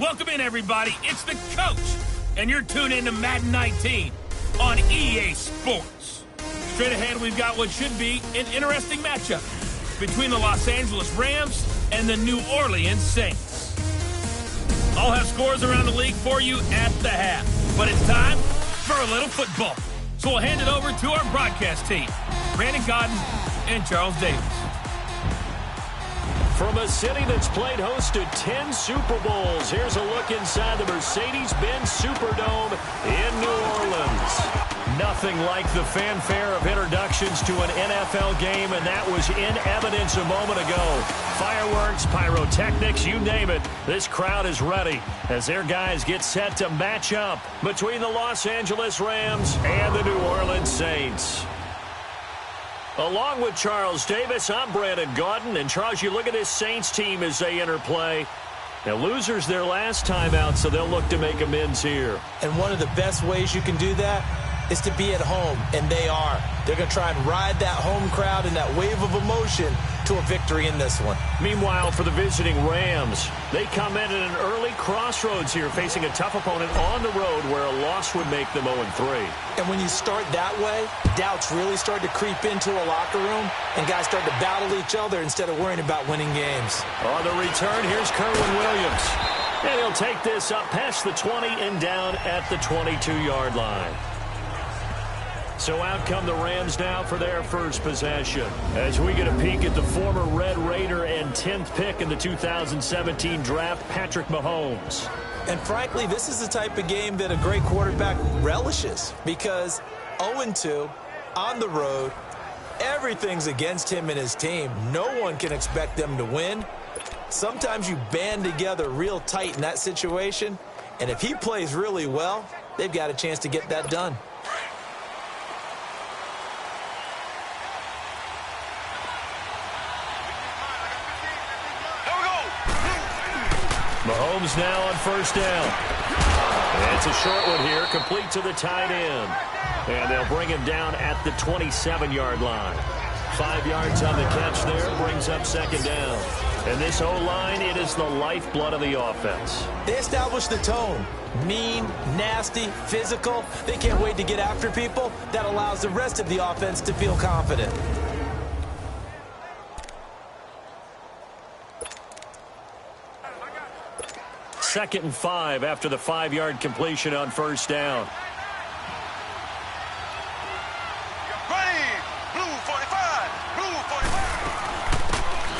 Welcome in, everybody. It's the coach, and you're tuned in to Madden 19 on EA Sports. Straight ahead, we've got what should be an interesting matchup between the Los Angeles Rams and the New Orleans Saints. I'll have scores around the league for you at the half, but it's time for a little football. So we'll hand it over to our broadcast team, Brandon Cotton and Charles Davis. From a city that's played host to 10 Super Bowls, here's a look inside the Mercedes-Benz Superdome in New Orleans. Nothing like the fanfare of introductions to an NFL game, and that was in evidence a moment ago. Fireworks, pyrotechnics, you name it. This crowd is ready as their guys get set to match up between the Los Angeles Rams and the New Orleans Saints. Along with Charles Davis, I'm Brandon Gordon. And Charles, you look at this Saints team as they enter play. Now, losers their last time out, so they'll look to make amends here. And one of the best ways you can do that is to be at home, and they are. They're going to try and ride that home crowd and that wave of emotion to a victory in this one. Meanwhile, for the visiting Rams, they come in at an early crossroads here, facing a tough opponent on the road where a loss would make them 0-3. And when you start that way, doubts really start to creep into a locker room, and guys start to battle each other instead of worrying about winning games. On the return, here's Kerwin Williams. And he'll take this up past the 20 and down at the 22-yard line. So out come the Rams now for their first possession. As we get a peek at the former Red Raider and 10th pick in the 2017 draft, Patrick Mahomes. And frankly, this is the type of game that a great quarterback relishes, because 0-2 on the road, everything's against him and his team. No one can expect them to win. Sometimes you band together real tight in that situation, and if he plays really well, they've got a chance to get that done. Mahomes now on first down. And it's a short one here, complete to the tight end. And they'll bring him down at the 27-yard line. 5 yards on the catch there, brings up second down. And this O-line, it is the lifeblood of the offense. They establish the tone. Mean, nasty, physical. They can't wait to get after people. That allows the rest of the offense to feel confident. Second and 5 after the 5-yard completion on first down.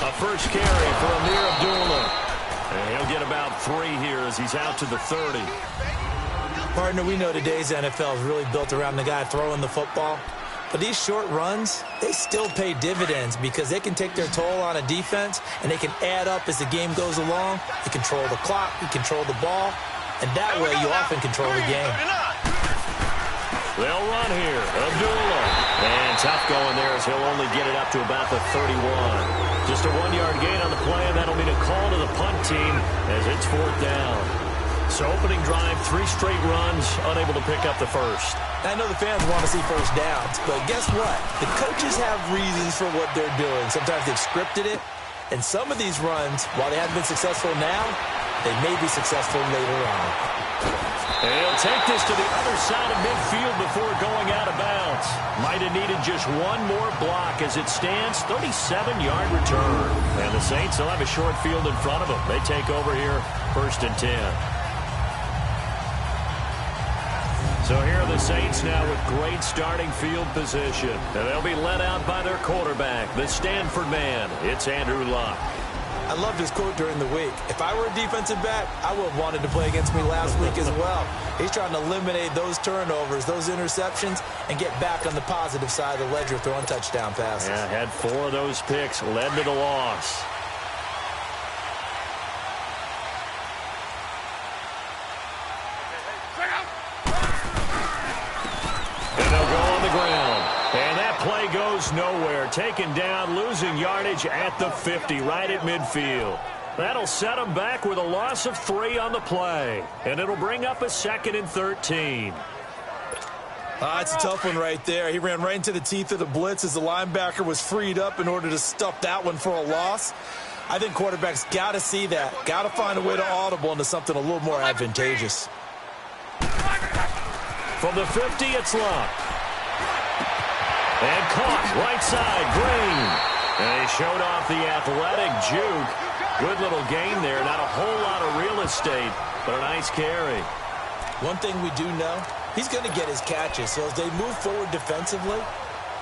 A first carry for Amir Abdullah. And he'll get about 3 here as he's out to the 30. Partner, we know today's NFL is really built around the guy throwing the football. But these short runs, they still pay dividends because they can take their toll on a defense, and they can add up as the game goes along. You control the clock, you control the ball, and that way you often control the game. They'll run here. Abdullah. And tough going there as he'll only get it up to about the 31. Just a 1-yard gain on the play, and that'll mean a call to the punt team as it's fourth down. So opening drive, 3 straight runs, unable to pick up the first. I know the fans want to see first downs, but guess what? The coaches have reasons for what they're doing. Sometimes they've scripted it, and some of these runs, while they haven't been successful now, they may be successful later on. And he'll take this to the other side of midfield before going out of bounds. Might have needed just one more block as it stands, 37-yard return. And the Saints will have a short field in front of them. They take over here, first and 10. So here are the Saints now with great starting field position. And they'll be led out by their quarterback, the Stanford man. It's Andrew Luck. I loved his quote during the week. If I were a defensive back, I would have wanted to play against me last week as well. He's trying to eliminate those turnovers, those interceptions, and get back on the positive side of the ledger throwing touchdown passes. Yeah, had 4 of those picks, led to the loss. Play goes nowhere. Taken down, losing yardage at the 50, right at midfield. That'll set them back with a loss of 3 on the play. And it'll bring up a 2nd and 13. It's a tough one right there. He ran right into the teeth of the blitz as the linebacker was freed up in order to stuff that one for a loss. I think quarterbacks got to see that, got to find a way to audible into something a little more advantageous. From the 50, it's Love. And caught right side, Green. And he showed off the athletic juke. Good little gain there. Not a whole lot of real estate, but a nice carry. One thing we do know, he's going to get his catches. So as they move forward defensively,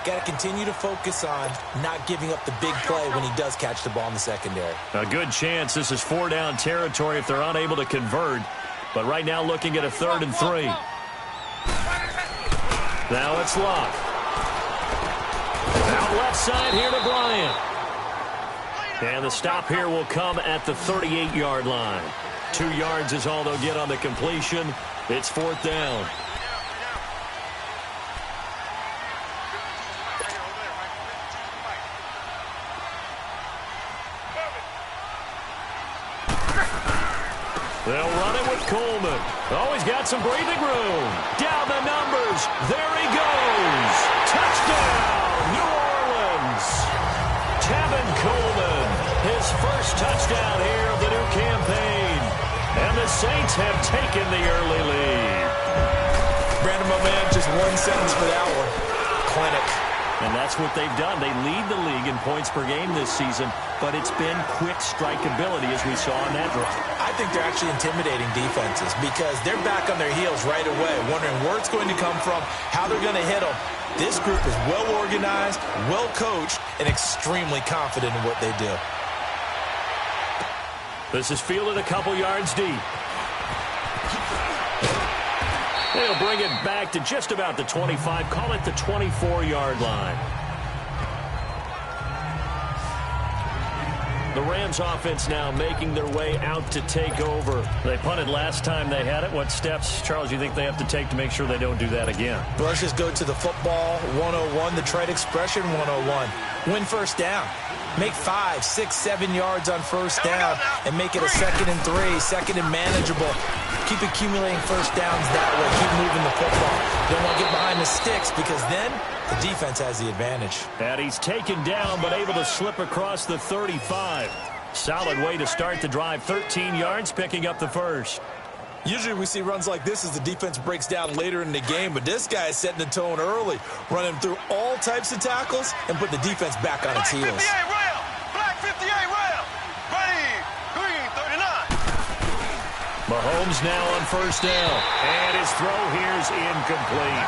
got to continue to focus on not giving up the big play when he does catch the ball in the secondary. A good chance this is 4-down territory if they're unable to convert. But right now looking at a 3rd and 3. Now it's Love. Out left side here to Bryant. And the stop here will come at the 38-yard line. 2 yards is all they'll get on the completion. It's 4th down. They'll run it with Coleman. Oh, he's got some breathing room. Down the numbers. There he goes. Touchdown, New Orleans. Tevin Coleman, his first touchdown here of the new campaign. And the Saints have taken the early lead. Brandon, my man, just one sentence for that one. Clinic. And that's what they've done. They lead the league in points per game this season, but it's been quick strike ability as we saw on that drive. I think they're actually intimidating defenses because they're back on their heels right away, wondering where it's going to come from, how they're going to hit them. This group is well organized, well coached, and extremely confident in what they do. This is fielded a couple yards deep. They'll bring it back to just about the 25. Call it the 24-yard line. The Rams offense now making their way out to take over. They punted last time they had it. What steps, Charles, you think they have to take to make sure they don't do that again? Well, let's just go to the football 101, the trade expression 101. Win first down. Make 5, 6, 7 yards on first down and make it a 2nd and 3, 2nd and manageable. Keep accumulating first downs that way. Keep moving the football. You don't want to get behind the sticks because then the defense has the advantage. And he's taken down but able to slip across the 35. Solid way to start the drive. 13 yards, picking up the first. Usually we see runs like this as the defense breaks down later in the game, but this guy is setting the tone early, running through all types of tackles and put the defense back on its heels. Black 58 rail. Green 39. Mahomes now on first down. And his throw here's incomplete.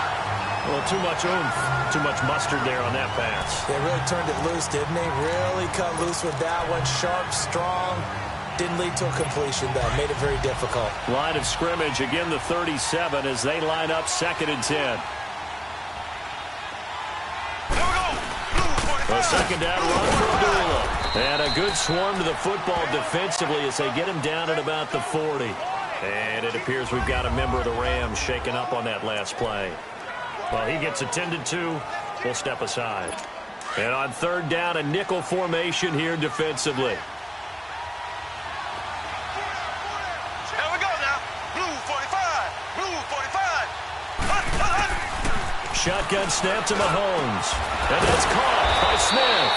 Well, too much oomph, too much mustard there on that pass. They really turned it loose, didn't they? Really cut loose with that one. Sharp, strong. Didn't lead to a completion, though. Made it very difficult. Line of scrimmage, again the 37 as they line up 2nd and 10. A 2nd down run for Abdullah. And a good swarm to the football defensively as they get him down at about the 40. And it appears we've got a member of the Rams shaken up on that last play. Well, he gets attended to. We'll step aside. And on 3rd down, a nickel formation here defensively. Here we go now. Blue 45. Blue 45. Shotgun snap to Mahomes. And that's caught by Smith.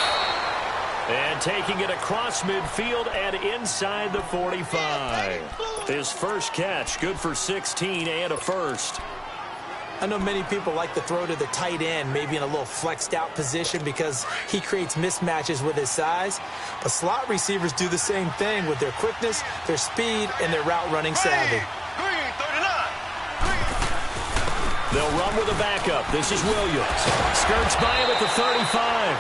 And taking it across midfield and inside the 45. His first catch, good for 16 and a first. I know many people like to throw to the tight end, maybe in a little flexed out position because he creates mismatches with his size. But slot receivers do the same thing with their quickness, their speed, and their route running savvy. Green 39. They'll run with a backup. This is Williams. Skirts by him at the 35.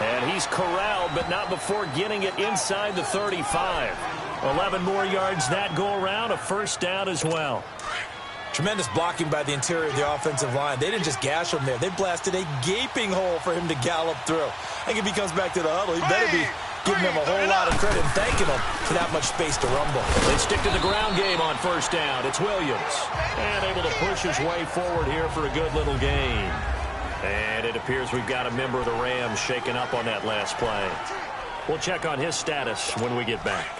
And he's corralled, but not before getting it inside the 35. 11 more yards that go around, a first down as well. Tremendous blocking by the interior of the offensive line. They didn't just gash him there. They blasted a gaping hole for him to gallop through. I think if he comes back to the huddle, he better be giving them a whole lot of credit and thanking them for that much space to rumble. They stick to the ground game on first down. It's Williams. And able to push his way forward here for a good little gain. And it appears we've got a member of the Rams shaken up on that last play. We'll check on his status when we get back.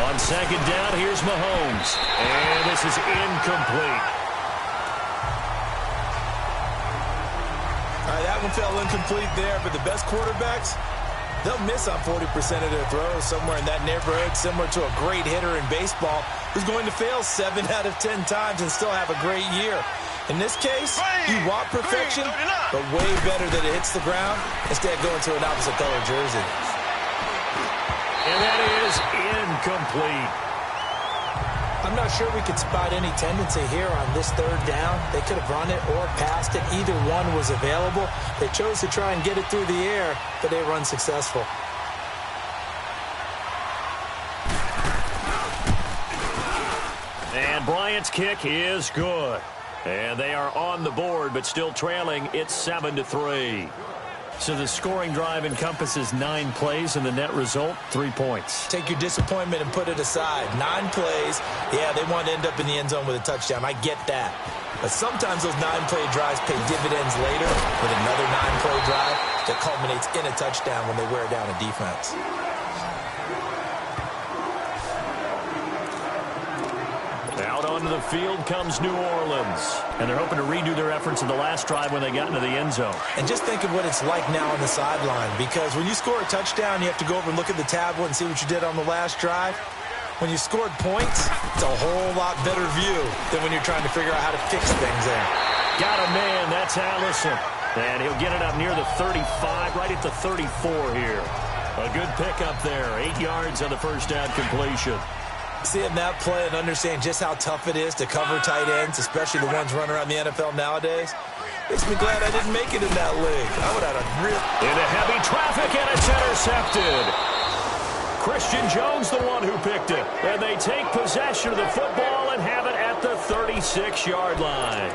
On 2nd down, here's Mahomes. And this is incomplete. one fell incomplete there, but the best quarterbacks, they'll miss on 40% of their throws, somewhere in that neighborhood, similar to a great hitter in baseball who's going to fail 7 out of 10 times and still have a great year. In this case, you want perfection, but way better that it hits the ground instead of going to an opposite color jersey. And that is incomplete. I'm not sure we could spot any tendency here on this third down. They could have run it or passed it. Either one was available. They chose to try and get it through the air, but they were unsuccessful. And Bryant's kick is good. And they are on the board, but still trailing. It's 7-3. So the scoring drive encompasses 9 plays, and the net result, 3 points. Take your disappointment and put it aside. 9 plays. Yeah, they want to end up in the end zone with a touchdown. I get that. But sometimes those 9-play drives pay dividends later with another 9-play drive that culminates in a touchdown when they wear down a defense. Out onto the field comes New Orleans. And they're hoping to redo their efforts in the last drive when they got into the end zone. And just think of what it's like now on the sideline, because when you score a touchdown, you have to go over and look at the tablet and see what you did on the last drive. When you scored points, it's a whole lot better view than when you're trying to figure out how to fix things there. Got a man. That's Allison. And he'll get it up near the 35, right at the 34 here. A good pickup there. 8 yards on the first down completion. Seeing that play and understand just how tough it is to cover tight ends, especially the ones running around the NFL nowadays, makes me glad I didn't make it in that league. I would have had a real... Into heavy traffic, and it's intercepted. Christian Jones, the one who picked it. And they take possession of the football and have it at the 36-yard line.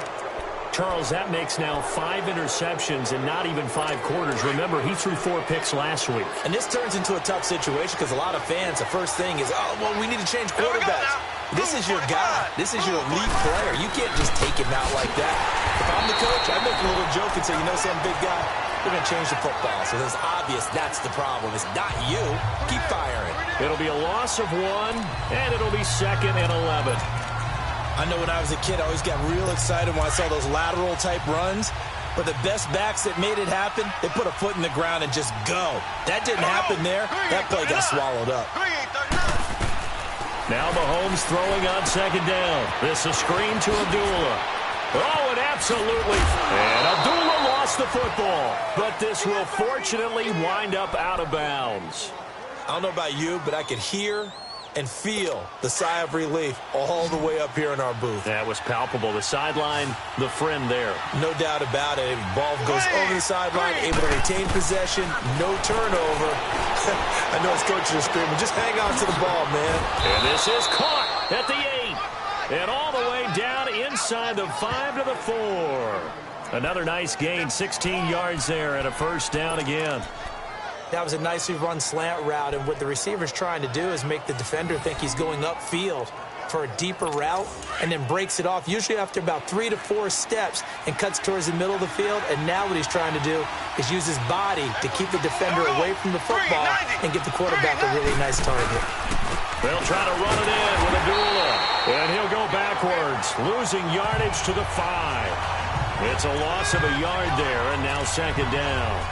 Charles, that makes now 5 interceptions and not even 5 quarters. Remember, he threw 4 picks last week. And this turns into a tough situation because a lot of fans, the first thing is, oh, well, we need to change quarterbacks. This is your guy. This is your elite player. You can't just take him out like that. If I'm the coach, I make a little joke and say, you know, some big guy, we're going to change the football. So it's obvious that's the problem. It's not you. Keep firing. It'll be a loss of 1, and it'll be 2nd and 11. I know when I was a kid, I always got real excited when I saw those lateral-type runs. But the best backs that made it happen, they put a foot in the ground and just go. That didn't happen there. That play got swallowed up. Now Mahomes throwing on 2nd down. This a screen to Abdullah. Oh, and absolutely. And Abdullah lost the football. But this will fortunately wind up out of bounds. I don't know about you, but I could hear and feel the sigh of relief all the way up here in our booth. That was palpable. The sideline, the friend there. No doubt about it. Ball goes over the sideline, able to retain possession, no turnover. I know his coaches are screaming, just hang on to the ball, man. And this is caught at the 8. And all the way down inside the 5 to the 4. Another nice gain, 16 yards there and a first down again. That was a nicely run slant route, and what the receiver's trying to do is make the defender think he's going upfield for a deeper route and then breaks it off, usually after about 3 to 4 steps, and cuts towards the middle of the field. And now what he's trying to do is use his body to keep the defender away from the football and give the quarterback a really nice target. They'll try to run it in with Abdullah, and he'll go backwards, losing yardage to the 5. It's a loss of a yard there, and now 2nd down.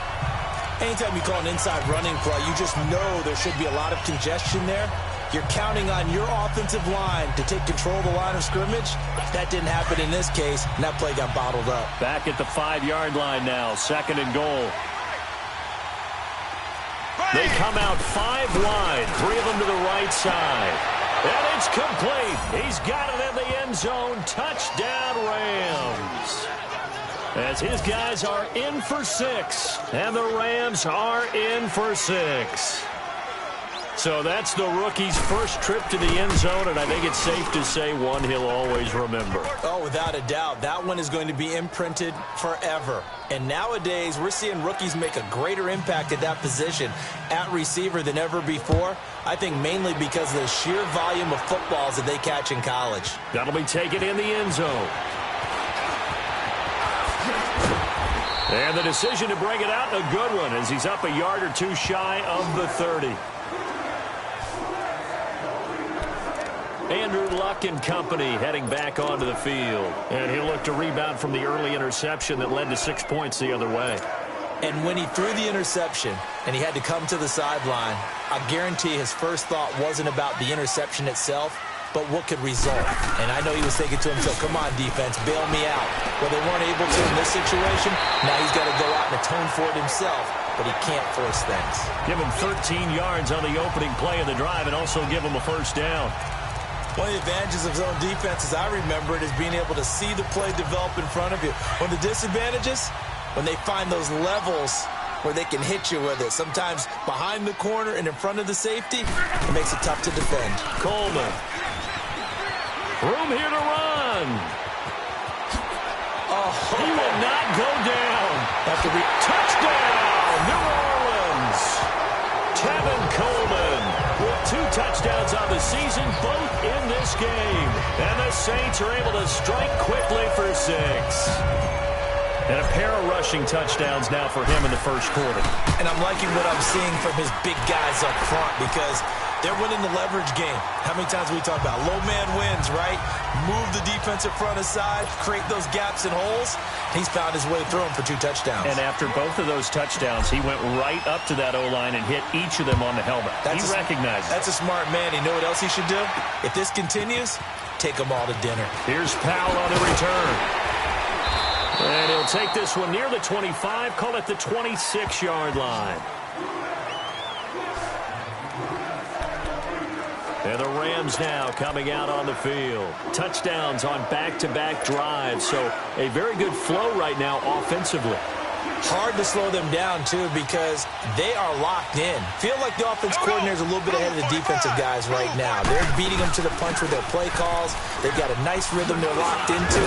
Anytime you call an inside running play, you just know there should be a lot of congestion there. You're counting on your offensive line to take control of the line of scrimmage. That didn't happen in this case, and that play got bottled up. Back at the 5-yard line now, 2nd and goal. They come out 5 wide, 3 of them to the right side. And it's complete. He's got it in the end zone. Touchdown, Rams. As his guys are in for 6, and the Rams are in for 6. So that's the rookie's first trip to the end zone, and I think it's safe to say one he'll always remember. Oh, without a doubt. That one is going to be imprinted forever. And nowadays, we're seeing rookies make a greater impact at that position at receiver than ever before. I think mainly because of the sheer volume of footballs that they catch in college. That'll be taken in the end zone. And the decision to bring it out, a good one, as he's up a yard or 2 shy of the 30. Andrew Luck and company heading back onto the field. And he'll look to rebound from the early interception that led to 6 points the other way. And when he threw the interception and he had to come to the sideline, I guarantee his first thought wasn't about the interception itself, but what could result. And I know he was thinking to himself, come on, defense, bail me out. Well, they weren't able to in this situation. Now he's got to go out and atone for it himself, but he can't force things. Give him 13 yards on the opening play of the drive and also give him a first down. One of the advantages of zone defense, as I remember it, is being able to see the play develop in front of you. One of the disadvantages, when they find those levels where they can hit you with it, sometimes behind the corner and in front of the safety, it makes it tough to defend. Coleman. Room here to run. Oh, he will not go down. Touchdown, New Orleans. Tevin Coleman with 2 touchdowns on the season, both in this game. And the Saints are able to strike quickly for 6. And a pair of rushing touchdowns now for him in the first quarter. And I'm liking what I'm seeing from his big guys up front because they're winning the leverage game. How many times we talk about low man wins, right? Move the defensive front aside, create those gaps and holes. He's found his way through them for 2 touchdowns. And after both of those touchdowns, he went right up to that O-line and hit each of them on the helmet. He recognized it. That's a smart man. You know what else he should do? If this continues, take them all to dinner. Here's Powell on the return. And he'll take this one near the 25, call it the 26-yard line. And the Rams now coming out on the field. Touchdowns on back-to-back drives, so a very good flow right now offensively. Hard to slow them down, too, because they are locked in. Feel like the offense coordinator is a little bit ahead of the defensive guys right now. They're beating them to the punch with their play calls. They've got a nice rhythm they're locked into.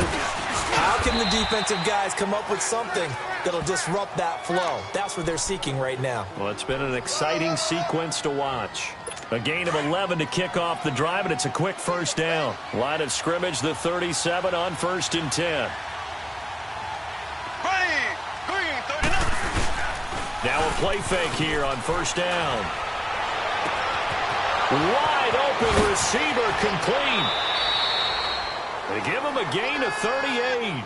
How can the defensive guys come up with something that'll disrupt that flow? That's what they're seeking right now. Well, it's been an exciting sequence to watch. A gain of 11 to kick off the drive, and it's a quick first down. Line of scrimmage, the 37 on 1st and 10. Now a play fake here on 1st down. Wide open receiver complete. They give him a gain of 38.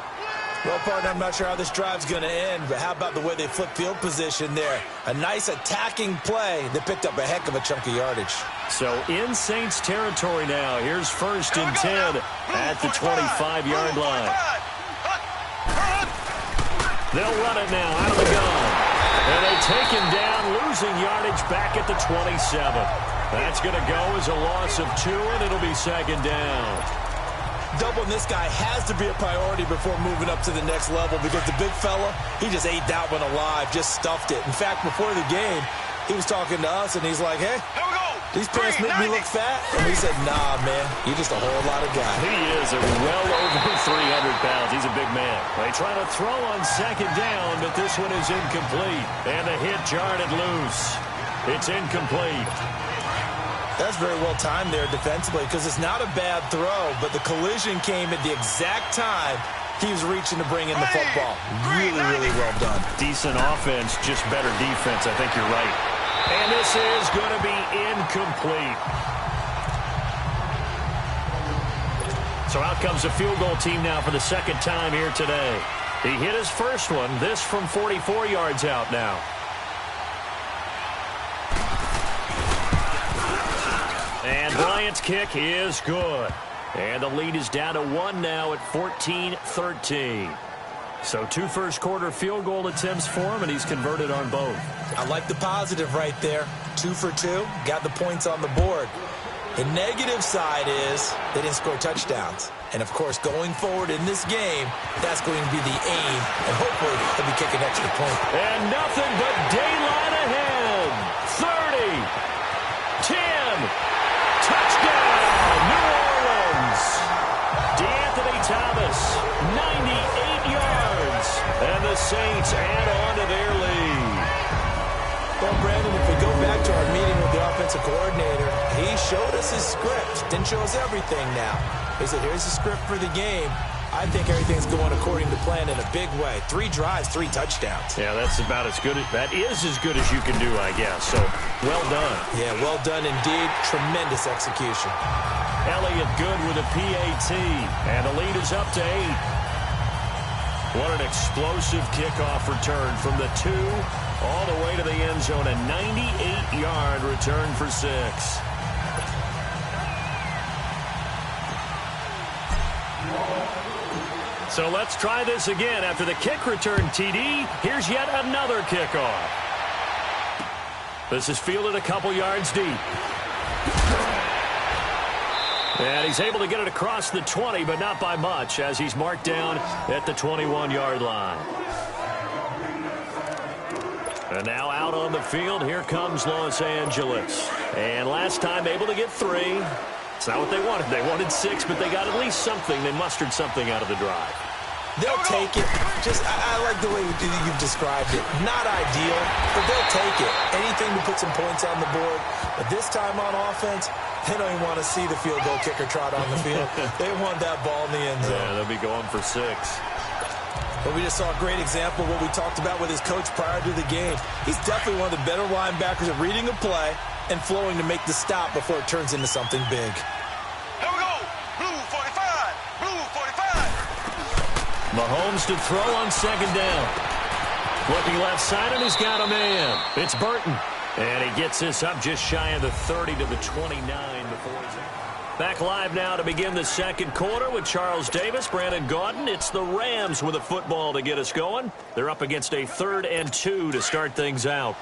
Well, partner, I'm not sure how this drive's going to end, but how about the way they flip field position there? A nice attacking play that picked up a heck of a chunk of yardage. So in Saints territory now. Here's 1st and 10 at the 25-yard line. They'll run it now out of the gun. And they take him down, losing yardage back at the 27. That's going to go as a loss of 2, and it'll be 2nd down. Doubling this guy has to be a priority before moving up to the next level because the big fella, he just ate that one alive, just stuffed it. In fact, before the game, he was talking to us, and he's like, hey, these pants make me look fat. And we said, nah, man, you're just a whole lot of guy. He is well over 300 pounds. He's a big man. They try to throw on 2nd down, but this one is incomplete. And the hit jarred it loose. It's incomplete. That's very well timed there defensively because it's not a bad throw, but the collision came at the exact time he was reaching to bring in the football. Really, really well done. Decent offense, just better defense. I think you're right. And this is going to be incomplete. So out comes the field goal team now for the 2nd time here today. He hit his first one, this from 44 yards out now. And Bryant's kick is good. And the lead is down to 1 now at 14-13. So 2 first-quarter field goal attempts for him, and he's converted on both. I like the positive right there. 2 for 2, got the points on the board. The negative side is they didn't score touchdowns. And, of course, going forward in this game, that's going to be the aim. And hopefully they'll be kicking extra point. And nothing but daylight ahead. 30, 10, touchdown, New Orleans. DeAnthony Thomas, 98 yards. And the Saints add on to their lead. Well, Brandon, if we go back to our meeting with the offensive coordinator, he showed us his script. Didn't show us everything now. He said, here's the script for the game. I think everything's going according to plan in a big way. 3 drives, 3 touchdowns. Yeah, that's about as good. That is as good as you can do, I guess. So, well done. Yeah, well done indeed. Tremendous execution. Elliott good with a PAT. And the lead is up to 8. What an explosive kickoff return from the 2 all the way to the end zone. A 98-yard return for 6. So let's try this again. After the kick return TD, here's yet another kickoff. This is fielded a couple yards deep. And he's able to get it across the 20, but not by much, as he's marked down at the 21-yard line. And now out on the field, here comes Los Angeles. And last time able to get 3. It's not what they wanted. They wanted 6, but they got at least something. They mustered something out of the drive. They'll take it. I like the way you've described it. Not ideal, but they'll take it. Anything to put some points on the board. But this time on offense, they don't even want to see the field goal kicker trot on the field. They want that ball in the end zone. Yeah, they'll be going for 6. But we just saw a great example of what we talked about with his coach prior to the game. He's definitely one of the better linebackers at reading a play and flowing to make the stop before it turns into something big. Here we go. Blue 45. Blue 45. Mahomes to throw on 2nd down. Looking left side, and he's got a man. It's Burton. And he gets this up just shy of the 30 to the 29 before he's out. Back live now to begin the 2nd quarter with Charles Davis, Brandon Gaudin. It's the Rams with a football to get us going. They're up against a 3rd and 2 to start things out.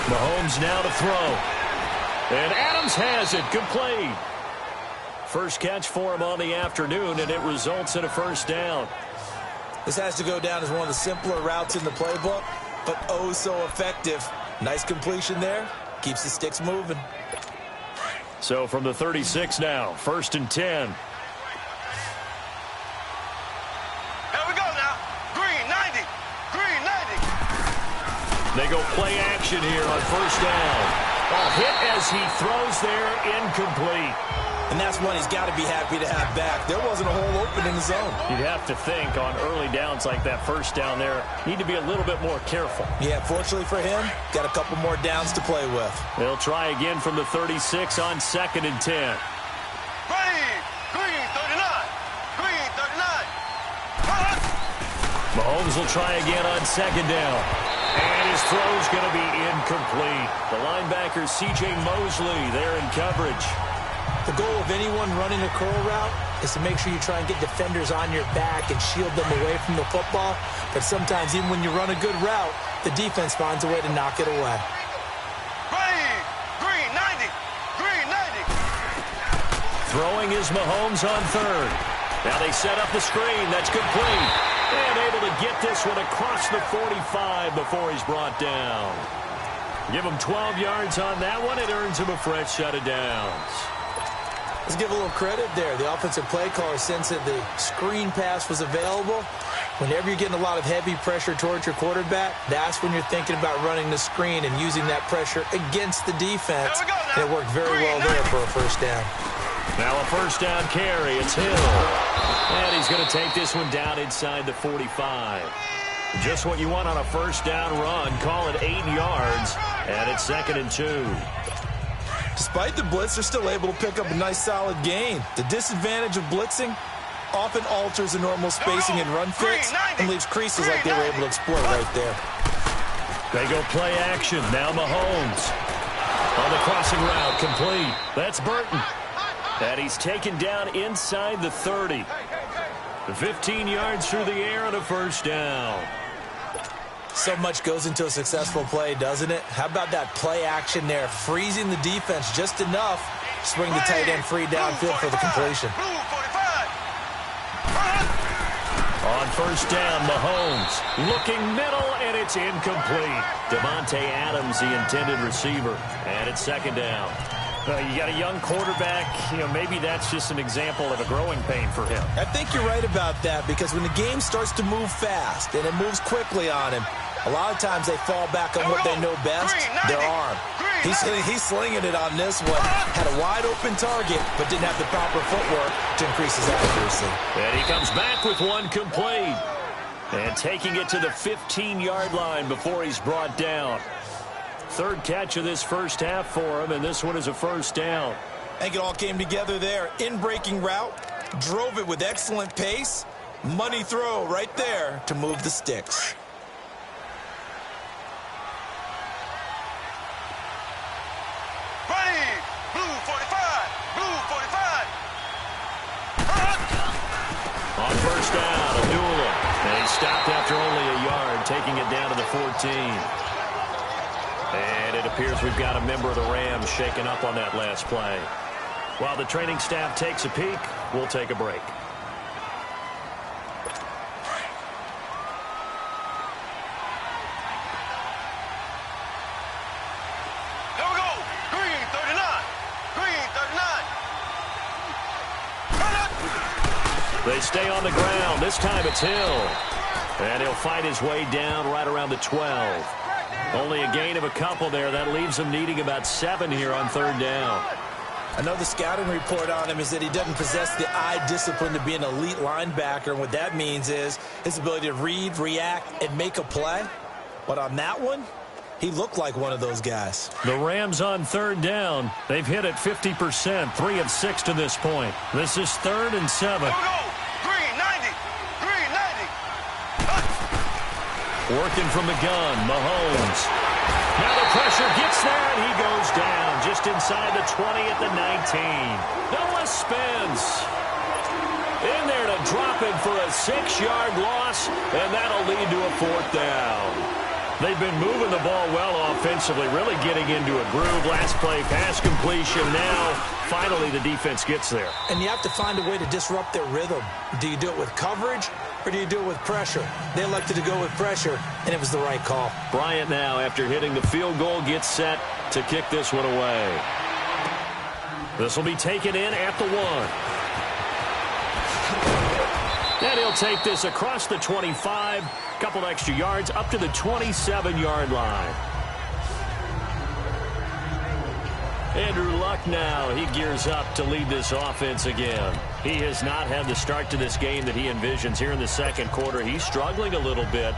Mahomes now to throw. And Adams has it, complete. First catch for him on the afternoon, and it results in a 1st down. This has to go down as one of the simpler routes in the playbook, but oh so effective. Nice completion there. Keeps the sticks moving. So from the 36 now, 1st and 10. Here we go now. Green 90. Green 90. They go play action here on 1st down. A hit as he throws there, incomplete. And that's one he's got to be happy to have back. There wasn't a hole open in the zone. You'd have to think on early downs like that 1st down there, need to be a little bit more careful. Yeah, fortunately for him, got a couple more downs to play with. They'll try again from the 36 on 2nd and 10. Green 39. Green 39. Mahomes will try again on 2nd down. And his throw's going to be incomplete. The linebacker, C.J. Mosley, there in coverage. The goal of anyone running a curl route is to make sure you try and get defenders on your back and shield them away from the football. But sometimes even when you run a good route, the defense finds a way to knock it away. Green 90. Green 90. Throwing is Mahomes on 3rd. Now they set up the screen. That's complete. And able to get this one across the 45 before he's brought down. Give him 12 yards on that one. It earns him a fresh set of downs. Let's give a little credit there. The offensive play caller sensed that the screen pass was available. Whenever you're getting a lot of heavy pressure towards your quarterback, that's when you're thinking about running the screen and using that pressure against the defense. And it worked very well there for a 1st down. Now a 1st down carry. It's Hill. And he's going to take this one down inside the 45. Just what you want on a 1st down run. Call it 8 yards. And it's 2nd and 2. Despite the blitz, they're still able to pick up a nice solid gain. The disadvantage of blitzing often alters the normal spacing and run fits and leaves creases like they were able to exploit right there. They go play action. Now Mahomes. On the crossing route, complete. That's Burton. And he's taken down inside the 30. 15 yards through the air and a 1st down. So much goes into a successful play, doesn't it? How about that play action there, freezing the defense just enough to swing the tight end free downfield for the completion. On 1st down, Mahomes looking middle, and it's incomplete. Devontae Adams, the intended receiver, and it's 2nd down. You got a young quarterback, maybe that's just an example of a growing pain for him. I think you're right about that, because when the game starts to move fast and it moves quickly on him, a lot of times they fall back on what they know best, their arm. He's slinging it on this one. Had a wide open target, but didn't have the proper footwork to increase his accuracy. And he comes back with one complete. And taking it to the 15-yard line before he's brought down. Third catch of this first half for him, and this one is a first down. I think it all came together there. In-breaking route, drove it with excellent pace. Money throw right there to move the sticks. Ready, blue 45, blue 45. On first down, Abdullah. And he stopped after only a yard, taking it down to the 14. And it appears we've got a member of the Rams shaken up on that last play. While the training staff takes a peek, we'll take a break. Here we go. Green 39. Green 39. They stay on the ground. This time it's Hill. And he'll fight his way down right around the 12. Only a gain of a couple there. That leaves him needing about 7 here on third down. Another scouting report on him is that he doesn't possess the eye discipline to be an elite linebacker. And what that means is his ability to read, react, and make a play. But on that one, he looked like one of those guys. The Rams on third down. They've hit it 50%, 3 of 6 to this point. This is 3rd and 7. Here we go. Green 90. Green 90. Working from the gun, Mahomes. Now the pressure gets there, and he goes down just inside the 20 at the 19. Noah Spence in there to drop him for a 6-yard loss, and that'll lead to a 4th down. They've been moving the ball well offensively, really getting into a groove. Last play, pass completion. Now, finally, the defense gets there. And you have to find a way to disrupt their rhythm. Do you do it with coverage, or do you do it with pressure? They elected to go with pressure, and it was the right call. Bryant now, after hitting the field goal, gets set to kick this one away. This will be taken in at the 1. And he'll take this across the 25, couple extra yards, up to the 27-yard line. Andrew Luck now, he gears up to lead this offense again. He has not had the start to this game that he envisions here in the second quarter. He's struggling a little bit.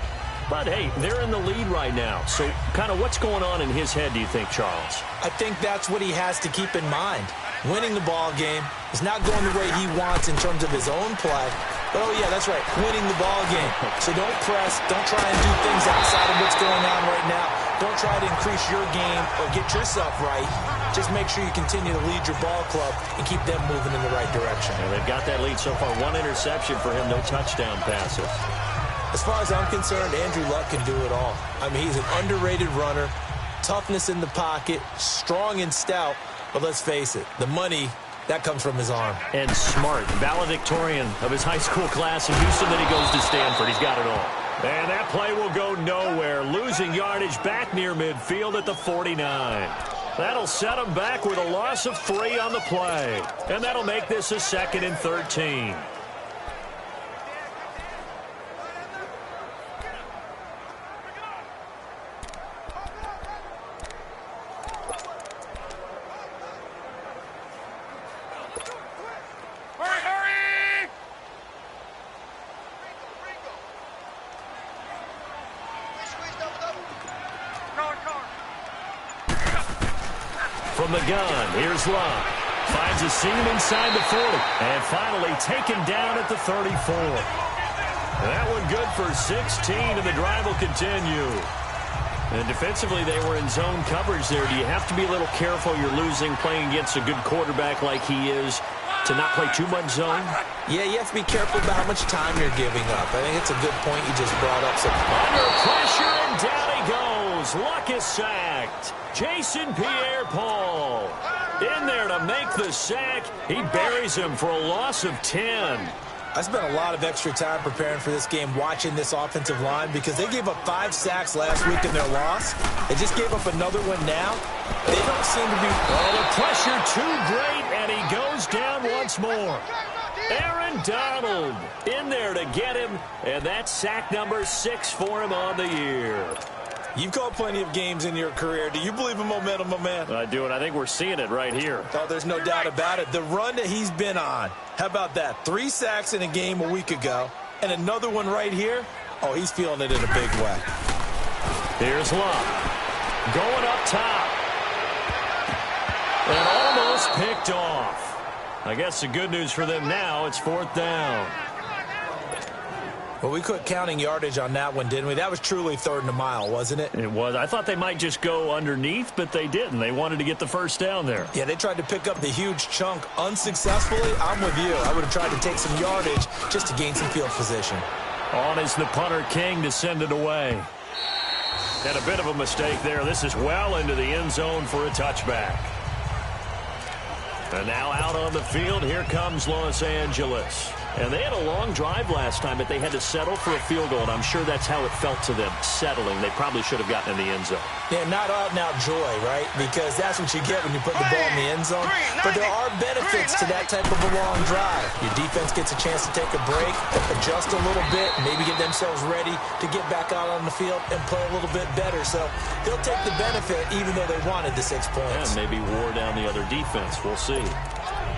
But, hey, they're in the lead right now. So, kind of what's going on in his head, do you think, Charles? I think that's what he has to keep in mind. Winning the ball game is not going the way he wants in terms of his own play. But, oh, yeah, that's right, winning the ball game. So don't press. Don't try and do things outside of what's going on right now. Don't try to increase your game or get yourself right. Just make sure you continue to lead your ball club and keep them moving in the right direction. And they've got that lead so far. 1 interception for him, no touchdown passes. As far as I'm concerned, Andrew Luck can do it all. I mean, he's an underrated runner, toughness in the pocket, strong and stout. But let's face it, the money, that comes from his arm. And smart, valedictorian of his high school class in Houston, then he goes to Stanford. He's got it all. And that play will go nowhere, losing yardage back near midfield at the 49. That'll set him back with a loss of 3 on the play. And that'll make this a 2nd and 13. From the gun, here's Luck. Finds a seam inside the 40. And finally taken down at the 34. That one good for 16, and the drive will continue. And defensively, they were in zone coverage there. Do you have to be a little careful? You're losing, playing against a good quarterback like he is, to not play too much zone? Yeah, you have to be careful about how much time you're giving up. I think it's a good point you just brought up. So under pressure, and down he goes. Luck is sacked. Jason Pierre-Paul in there to make the sack. He buries him for a loss of 10. I spent a lot of extra time preparing for this game, watching this offensive line, because they gave up 5 sacks last week in their loss. They just gave up another one now. They don't seem to be... Oh, the pressure too great, and he goes down once more. Aaron Donald in there to get him, and that's sack number 6 for him on the year. You've called plenty of games in your career. Do you believe in momentum, my man? I do, and I think we're seeing it right here. Oh, there's no doubt about it. The run that he's been on, how about that? 3 sacks in a game a week ago, and another one right here. Oh, he's feeling it in a big way. Here's Luck. Going up top. And almost picked off. I guess the good news for them now, it's 4th down. Well, we quit counting yardage on that one, didn't we? That was truly 3rd and a mile, wasn't it? It was. I thought they might just go underneath, but they didn't. They wanted to get the first down there. Yeah, they tried to pick up the huge chunk unsuccessfully. I'm with you. I would have tried to take some yardage just to gain some field position. On is the punter, King, to send it away. And a bit of a mistake there. This is well into the end zone for a touchback. And now out on the field, here comes Los Angeles. And they had a long drive last time, but they had to settle for a field goal, and I'm sure that's how it felt to them, settling. They probably should have gotten in the end zone. Yeah, not out-and-out joy, right? Because that's what you get when you put the ball in the end zone. But there are benefits to that type of a long drive. Your defense gets a chance to take a break, adjust a little bit, maybe get themselves ready to get back out on the field and play a little bit better. So they'll take the benefit even though they wanted the 6 points. And maybe wore down the other defense. We'll see.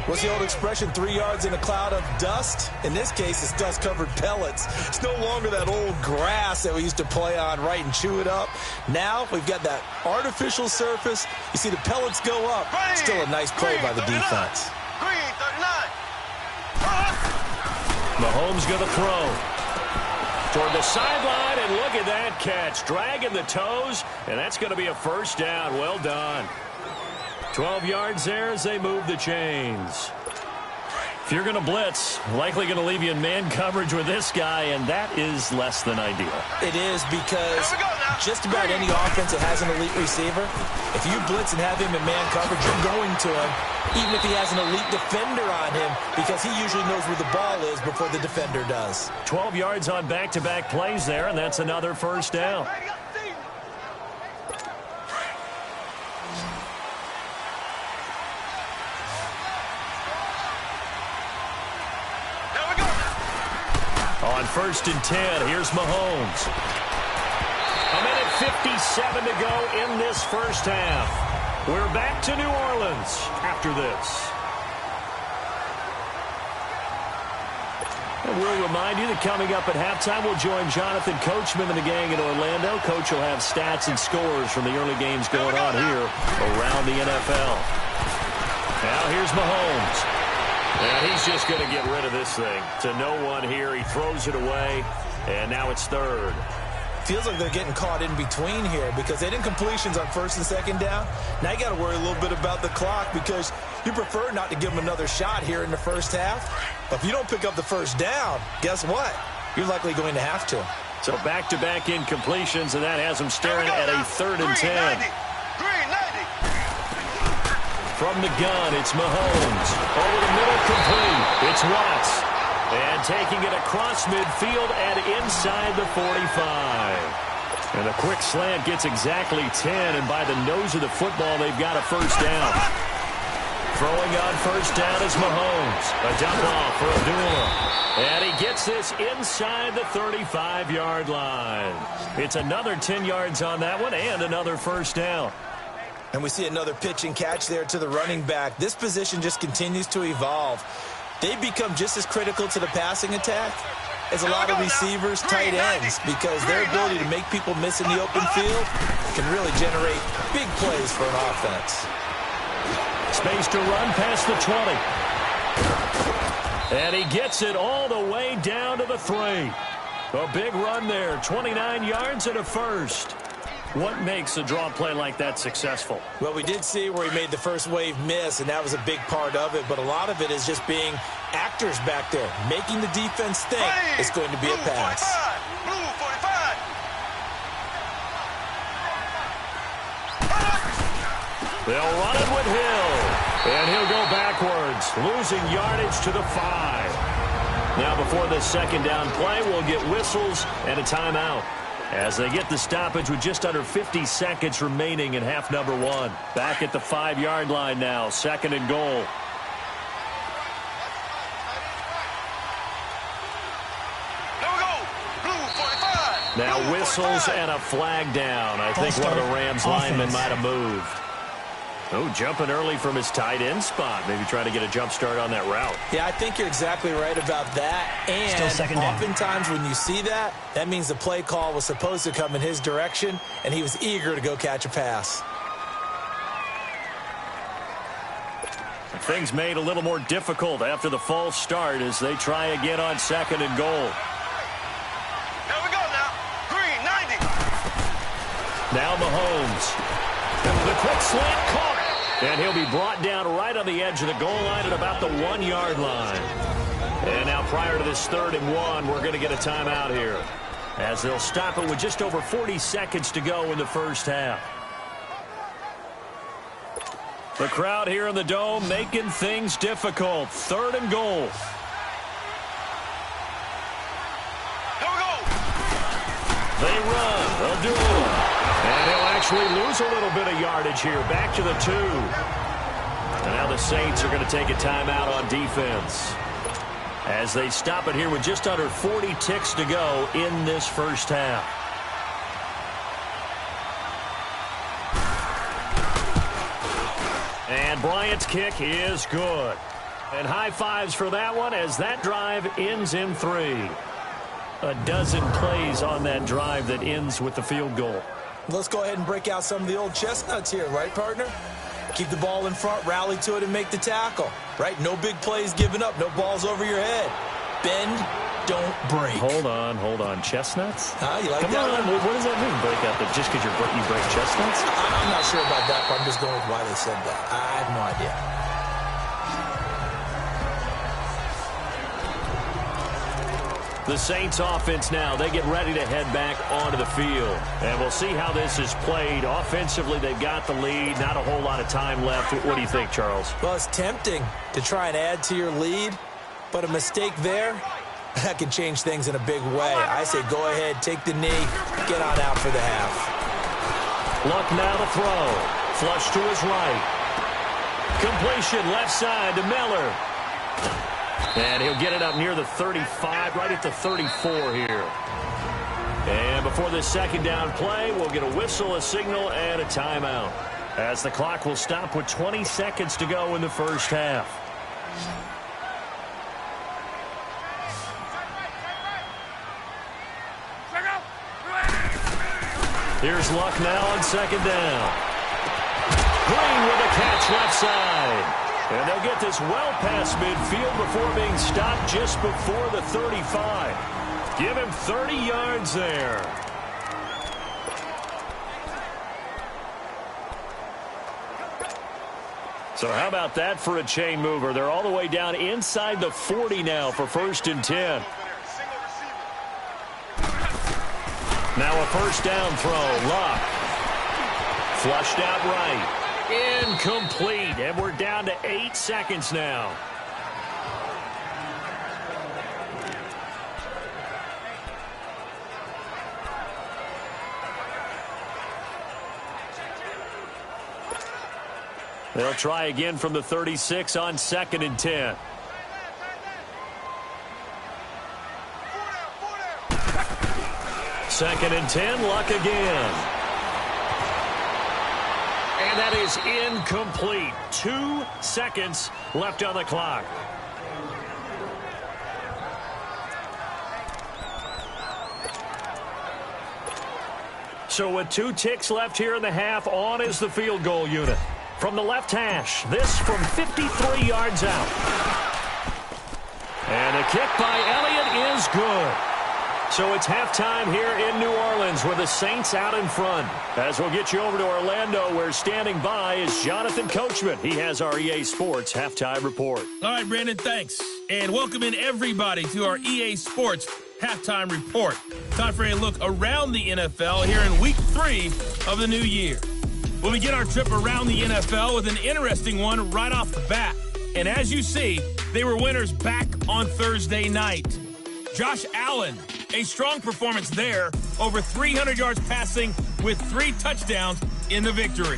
What's the old expression, 3 yards in a cloud of dust? In this case, it's dust-covered pellets. It's no longer that old grass that we used to play on, right, and chew it up. Now we've got that artificial surface. You see the pellets go up. Still a nice play by the defense. Green, 39. Mahomes going to throw. Toward the sideline, and look at that catch. Dragging the toes, and that's going to be a first down. Well done. 12 yards there as they move the chains. If you're going to blitz, likely going to leave you in man coverage with this guy, and that is less than ideal. It is because just about any offense that has an elite receiver, if you blitz and have him in man coverage, you're going to him, even if he has an elite defender on him, because he usually knows where the ball is before the defender does. 12 yards on back-to-back plays there, and that's another first down. On 1st and 10, here's Mahomes. A minute 57 to go in this first half. We're back to New Orleans after this. And we'll remind you that coming up at halftime, we'll join Jonathan Coachman and the gang in Orlando. Coach will have stats and scores from the early games going on here around the NFL. Now here's Mahomes. And he's just going to get rid of this thing. To no one here. He throws it away, and now it's 3rd. Feels like they're getting caught in between here because they didn't completions on 1st and 2nd down. Now you got to worry a little bit about the clock because you prefer not to give them another shot here in the first half. But if you don't pick up the first down, guess what? You're likely going to have to. So back-to-back incompletions, and that has them staring at a 3rd and 10. From the gun, it's Mahomes. Over the middle, complete. It's Watts. And taking it across midfield and inside the 45. And a quick slant gets exactly 10, and by the nose of the football, they've got a first down. Throwing on first down is Mahomes. A dump off for Abdullah. And he gets this inside the 35-yard line. It's another 10 yards on that one and another first down. And we see another pitch and catch there to the running back. This position just continues to evolve. They become just as critical to the passing attack as a lot of receivers, tight ends, because their ability to make people miss in the open field can really generate big plays for an offense. Space to run past the 20. And he gets it all the way down to the 3. A big run there, 29 yards and a first. What makes a draw play like that successful? Well, we did see where he made the first wave miss, and that was a big part of it. But a lot of it is just being actors back there, making the defense think it's going to be a pass. Blue 45. They'll run it with Hill. And he'll go backwards, losing yardage to the 5. Now before the second down play, we'll get whistles and a timeout, as they get the stoppage with just under 50 seconds remaining in half number 1. Back at the 5-yard line now, 2nd and goal. There we go. Blue 45. Now Blue whistles 45. and a flag down. I think one of the Rams linemen might have moved. Oh, jumping early from his tight end spot. Maybe trying to get a jump start on that route. Yeah, I think you're exactly right about that. And still second down. Oftentimes when you see that, that means the play call was supposed to come in his direction, and he was eager to go catch a pass. Things made a little more difficult after the false start as they try again on 2nd and goal. Here we go now. Green, 90. Now Mahomes. The quick slant caught. And he'll be brought down right on the edge of the goal line at about the 1-yard line. And now prior to this 3rd and 1, we're going to get a timeout here, as they'll stop it with just over 40 seconds to go in the first half. The crowd here in the Dome making things difficult. 3rd and goal. Here we go. They run. They'll do it. And he'll actually lose a little bit of yardage here. Back to the 2. And now the Saints are going to take a timeout on defense, as they stop it here with just under 40 ticks to go in this first half. And Bryant's kick is good. And high fives for that one, as that drive ends in 3. A dozen plays on that drive that ends with the field goal. Let's go ahead and break out some of the old chestnuts here, right, partner? Keep the ball in front, rally to it, and make the tackle, right? No big plays given up, no balls over your head. Bend, don't break. Hold on. Chestnuts? You like Come that on, one? what does that mean? Break out just because you break chestnuts? I'm not sure about that part. I'm just going with why they said that. I have no idea. The Saints offense now, they get ready to head back onto the field. And we'll see how this is played. Offensively, they've got the lead. Not a whole lot of time left. What do you think, Charles? Well, it's tempting to try and add to your lead, but a mistake there, that can change things in a big way. I say go ahead, take the knee, get on out for the half. Luck now to throw. Flush to his right. Completion left side to Miller. And he'll get it up near the 35, right at the 34 here. And before this 2nd down play, we'll get a whistle, a signal, and a timeout, as the clock will stop with 20 seconds to go in the first half. Here's Luck now on 2nd down. Green with a catch left side. And they'll get this well past midfield before being stopped just before the 35. Give him 30 yards there. So how about that for a chain mover? They're all the way down inside the 40 now for 1st and 10. Now a 1st down throw. Luck. Flushed out right. Incomplete, and we're down to 8 seconds now. They'll try again from the 36 on 2nd and 10. Second and 10, Luck again. And that is incomplete. 2 seconds left on the clock. So with 2 ticks left here in the half, on is the field goal unit. From the left hash, this from 53 yards out. And a kick by Elliott is good. So it's halftime here in New Orleans with the Saints out in front. As we'll get you over to Orlando, where standing by is Jonathan Coachman. He has our EA Sports Halftime Report. All right, Brandon, thanks. And welcome in everybody to our EA Sports Halftime Report. Time for a look around the NFL here in Week 3 of the new year. We'll begin our trip around the NFL with an interesting one right off the bat. And as you see, they were winners back on Thursday night. Josh Allen, a strong performance there, over 300 yards passing with 3 touchdowns in the victory.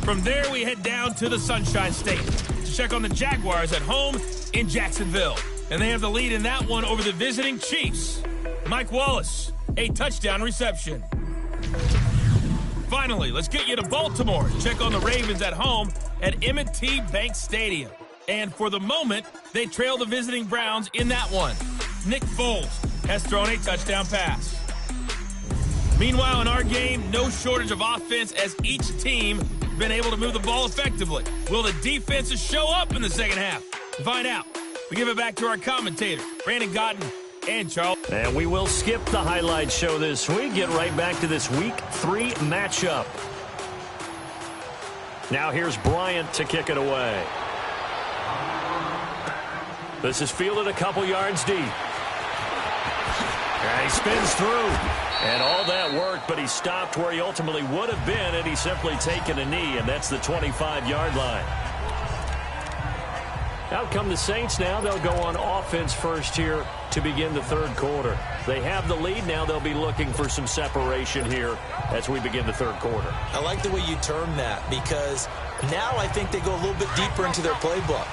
From there, we head down to the Sunshine State to check on the Jaguars at home in Jacksonville. And they have the lead in that one over the visiting Chiefs. Mike Wallace, a touchdown reception. Finally, let's get you to Baltimore. Check on the Ravens at home at M&T Bank Stadium. And for the moment, they trail the visiting Browns in that one. Nick Foles has thrown a touchdown pass. Meanwhile, in our game, no shortage of offense as each team has been able to move the ball effectively. Will the defenses show up in the second half? To find out, we give it back to our commentators, Brandon Godden and Charles. And we will skip the highlight show this week. Get right back to this Week 3 matchup. Now here's Bryant to kick it away. This is fielded a couple yards deep. And he spins through. And all that worked, but he stopped where he ultimately would have been had he simply taken a knee, and that's the 25-yard line. Out come the Saints now. They'll go on offense first here to begin the third quarter. They have the lead. Now they'll be looking for some separation here as we begin the third quarter. I like the way you term that, because now I think they go a little bit deeper into their playbook.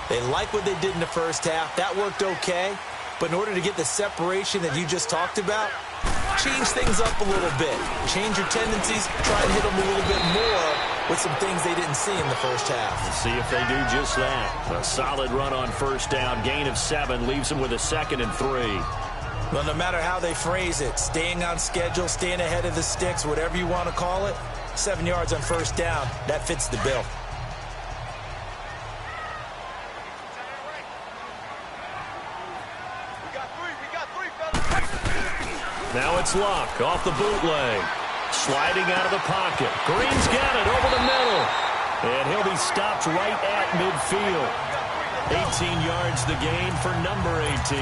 They like what they did in the first half. That worked okay. But in order to get the separation that you just talked about, change things up a little bit. Change your tendencies. Try and hit them a little bit more with some things they didn't see in the first half. Let's see if they do just that. A solid run on first down. Gain of 7 leaves them with a 2nd and 3. Well, no matter how they phrase it, staying on schedule, staying ahead of the sticks, whatever you want to call it, 7 yards on first down, that fits the bill. Now it's Luck off the bootleg. Sliding out of the pocket. Green's got it over the middle. And he'll be stopped right at midfield. 18 yards the gain for number 18.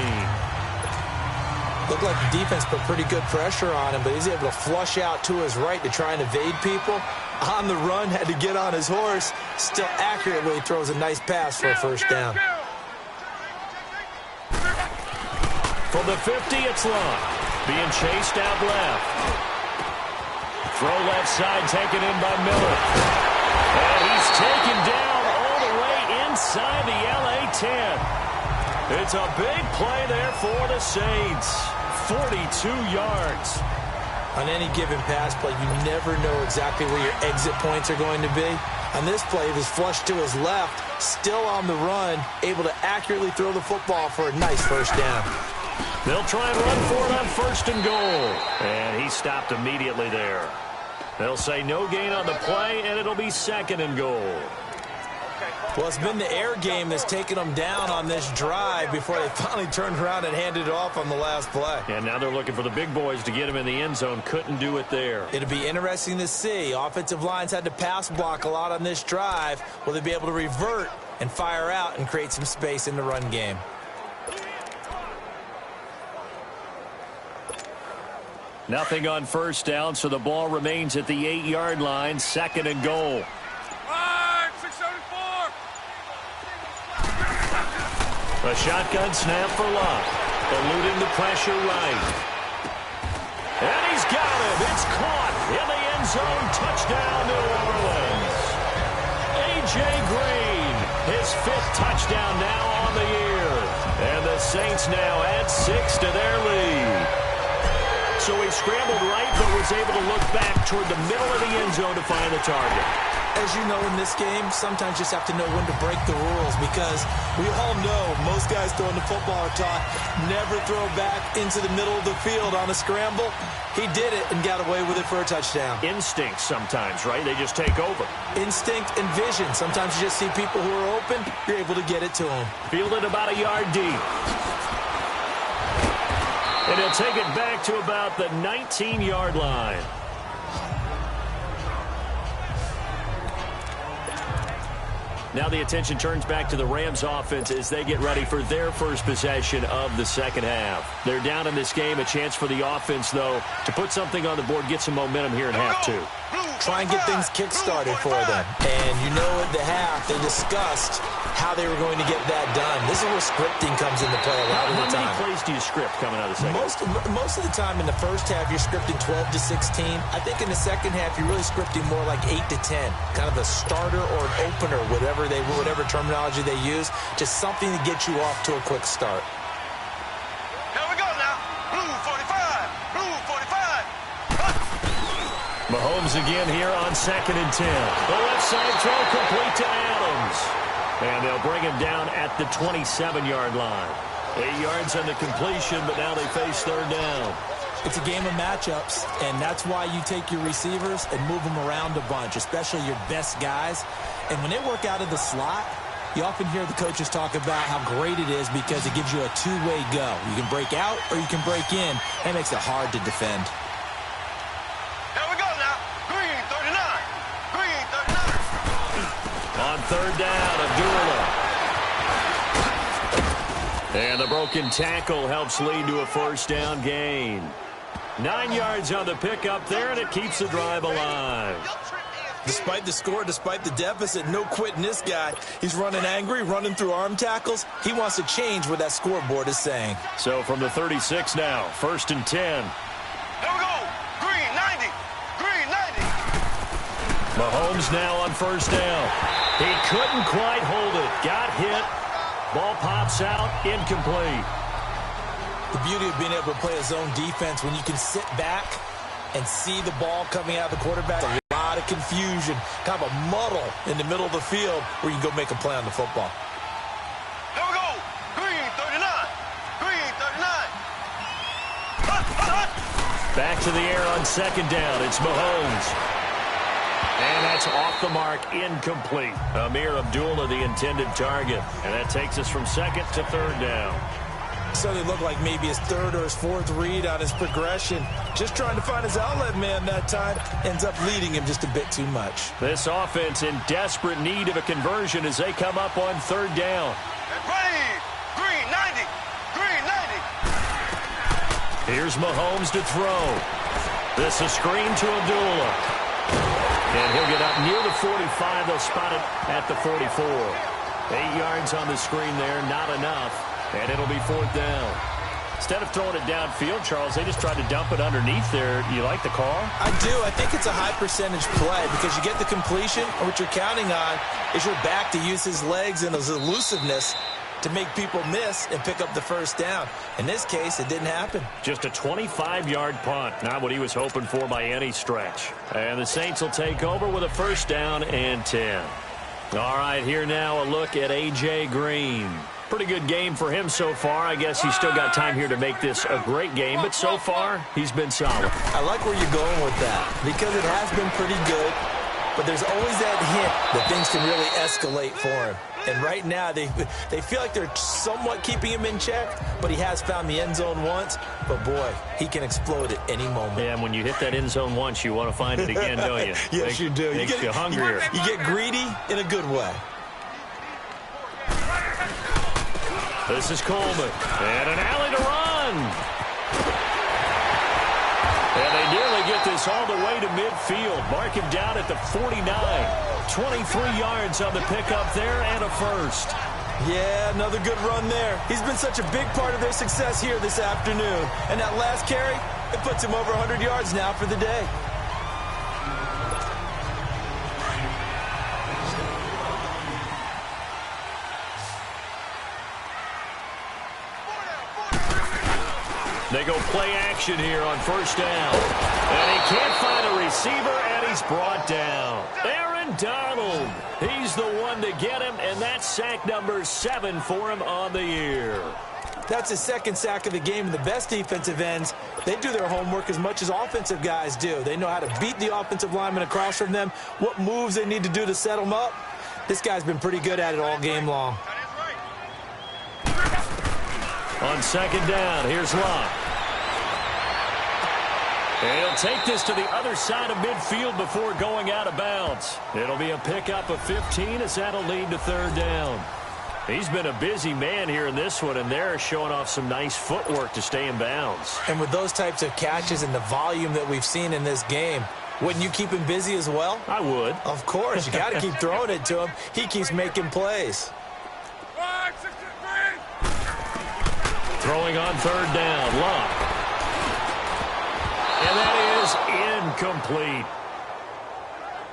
Looked like the defense put pretty good pressure on him, but he's able to flush out to his right to try and evade people. On the run, had to get on his horse. Still accurately throws a nice pass for a first down. From the 50, it's Luck. Being chased out left. Throw left side taken in by Miller. And he's taken down all the way inside the LA 10. It's a big play there for the Saints. 42 yards. On any given pass play, you never know exactly where your exit points are going to be. On this play, it was flushed to his left, still on the run, able to accurately throw the football for a nice first down. They'll try and run for it on 1st and goal. And he stopped immediately there. They'll say no gain on the play, and it'll be 2nd and goal. Well, it's been the air game that's taken them down on this drive before they finally turned around and handed it off on the last play. And now they're looking for the big boys to get him in the end zone. Couldn't do it there. It'll be interesting to see. Offensive lines had to pass block a lot on this drive. Will they be able to revert and fire out and create some space in the run game? Nothing on first down, so the ball remains at the 8-yard line. 2nd and goal. A shotgun snap for Luck. Eluding the pressure right. And he's got him. It's caught in the end zone. Touchdown, New Orleans. A.J. Green, his 5th touchdown now on the year. And the Saints now add 6 to their lead. So he scrambled right, but was able to look back toward the middle of the end zone to find the target. As you know, in this game, sometimes you just have to know when to break the rules, because we all know most guys throwing the football are taught never throw back into the middle of the field on a scramble. He did it and got away with it for a touchdown. Instinct sometimes, right? They just take over. Instinct and vision. Sometimes you just see people who are open, you're able to get it to them. Fielded about a yard deep. And he'll take it back to about the 19-yard line. Now the attention turns back to the Rams offense as they get ready for their first possession of the second half. They're down in this game. A chance for the offense, though, to put something on the board, get some momentum here in half 2. Try and get things kick-started for them. And you know at the half, they discussed how they were going to get that done. This is where scripting comes into play a lot of the time. How many plays do you script coming out of the second? Most of the time in the first half, you're scripting 12 to 16. I think in the second half, you're really scripting more like 8 to 10. Kind of a starter or an opener, whatever terminology they use. Just something to get you off to a quick start. Here we go now. Blue 45. Blue 45. Mahomes again here on 2nd and 10. The left side throw complete to Adams. And they'll bring him down at the 27-yard line. 8 yards on the completion, but now they face 3rd down. It's a game of matchups, and that's why you take your receivers and move them around a bunch, especially your best guys. And when they work out of the slot, you often hear the coaches talk about how great it is because it gives you a two-way go. You can break out or you can break in. That makes it hard to defend. Here we go now. Green 39. Green 39. On 3rd down, Abdullah. And the broken tackle helps lead to a 1st down gain. 9 yards on the pickup there, and it keeps the drive alive. Despite the score, despite the deficit, no quitting this guy. He's running angry, running through arm tackles. He wants to change what that scoreboard is saying. So from the 36 now, 1st and 10. Here we go. Green 90. Green 90. Mahomes now on 1st down. He couldn't quite hold it. Got hit. Ball pops out, incomplete. The beauty of being able to play a zone defense when you can sit back and see the ball coming out of the quarterback. A lot of confusion, kind of a muddle in the middle of the field where you can go make a play on the football. Here we go. Green 39. Green 39. Back to the air on 2nd down. It's Mahomes. And that's off the mark, incomplete. Amir Abdullah, the intended target. And that takes us from 2nd to 3rd down. So they look like maybe his 3rd or his 4th read on his progression. Just trying to find his outlet man that time. Ends up leading him just a bit too much. This offense in desperate need of a conversion as they come up on 3rd down. And ready. Green 90. Green 90. Here's Mahomes to throw. This is screen to Abdullah. And he'll get up near the 45. They'll spot it at the 44. 8 yards on the screen there, not enough. And it'll be 4th down. Instead of throwing it downfield, Charles, they just tried to dump it underneath there. You like the call? I do. I think it's a high percentage play because you get the completion, and what you're counting on is your back to use his legs and his elusiveness to make people miss and pick up the 1st down. In this case, it didn't happen. Just a 25-yard punt. Not what he was hoping for by any stretch. And the Saints will take over with a 1st down and 10. All right, here now a look at A.J. Green. Pretty good game for him so far. I guess he's still got time here to make this a great game, but so far, he's been solid. I like where you're going with that because it has been pretty good, but there's always that hint that things can really escalate for him. And right now, they feel like they're somewhat keeping him in check, but he has found the end zone once. But, boy, he can explode at any moment. Yeah, and when you hit that end zone once, you want to find it again, don't you? Yes, you do. Makes you hungrier. You get greedy in a good way. This is Coleman. And an alley to run. And they nearly get this all the way to midfield. Mark him down at the 49. 23 yards on the pickup there and a 1st. Yeah, another good run there. He's been such a big part of their success here this afternoon. And that last carry, it puts him over 100 yards now for the day. They go play action here on 1st down. And he can't find a receiver, and he's brought down. Aaron Donald. He's the one to get him, and that's sack number 7 for him on the year. That's his 2nd sack of the game, and the best defensive ends, they do their homework as much as offensive guys do. They know how to beat the offensive lineman across from them, what moves they need to do to set them up. This guy's been pretty good at it all game long. On 2nd down, here's Locke. And he'll take this to the other side of midfield before going out of bounds. It'll be a pickup of 15 as that'll lead to 3rd down. He's been a busy man here in this one, and they're showing off some nice footwork to stay in bounds. And with those types of catches and the volume that we've seen in this game, wouldn't you keep him busy as well? I would. Of course. You got to keep throwing it to him. He keeps making plays. Throwing on 3rd down, Locke. And that is incomplete.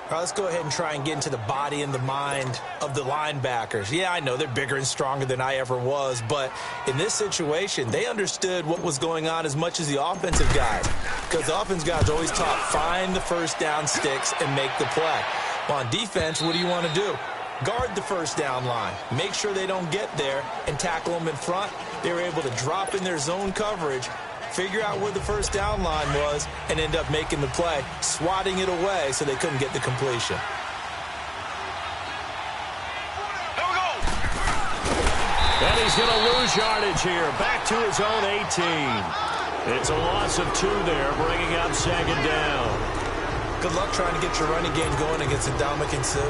All right, let's go ahead and try and get into the body and the mind of the linebackers. Yeah, I know they're bigger and stronger than I ever was, but in this situation, they understood what was going on as much as the offensive guys, because the offensive guys always taught, find the first down sticks and make the play. Well, on defense, what do you want to do? Guard the first down line. Make sure they don't get there and tackle them in front. They were able to drop in their zone coverage, figure out where the first down line was, and end up making the play, swatting it away so they couldn't get the completion. Here we go. And he's going to lose yardage here. Back to his own 18. It's a loss of 2 there, bringing up second down. Good luck trying to get your running game going against Ndamukong Suh.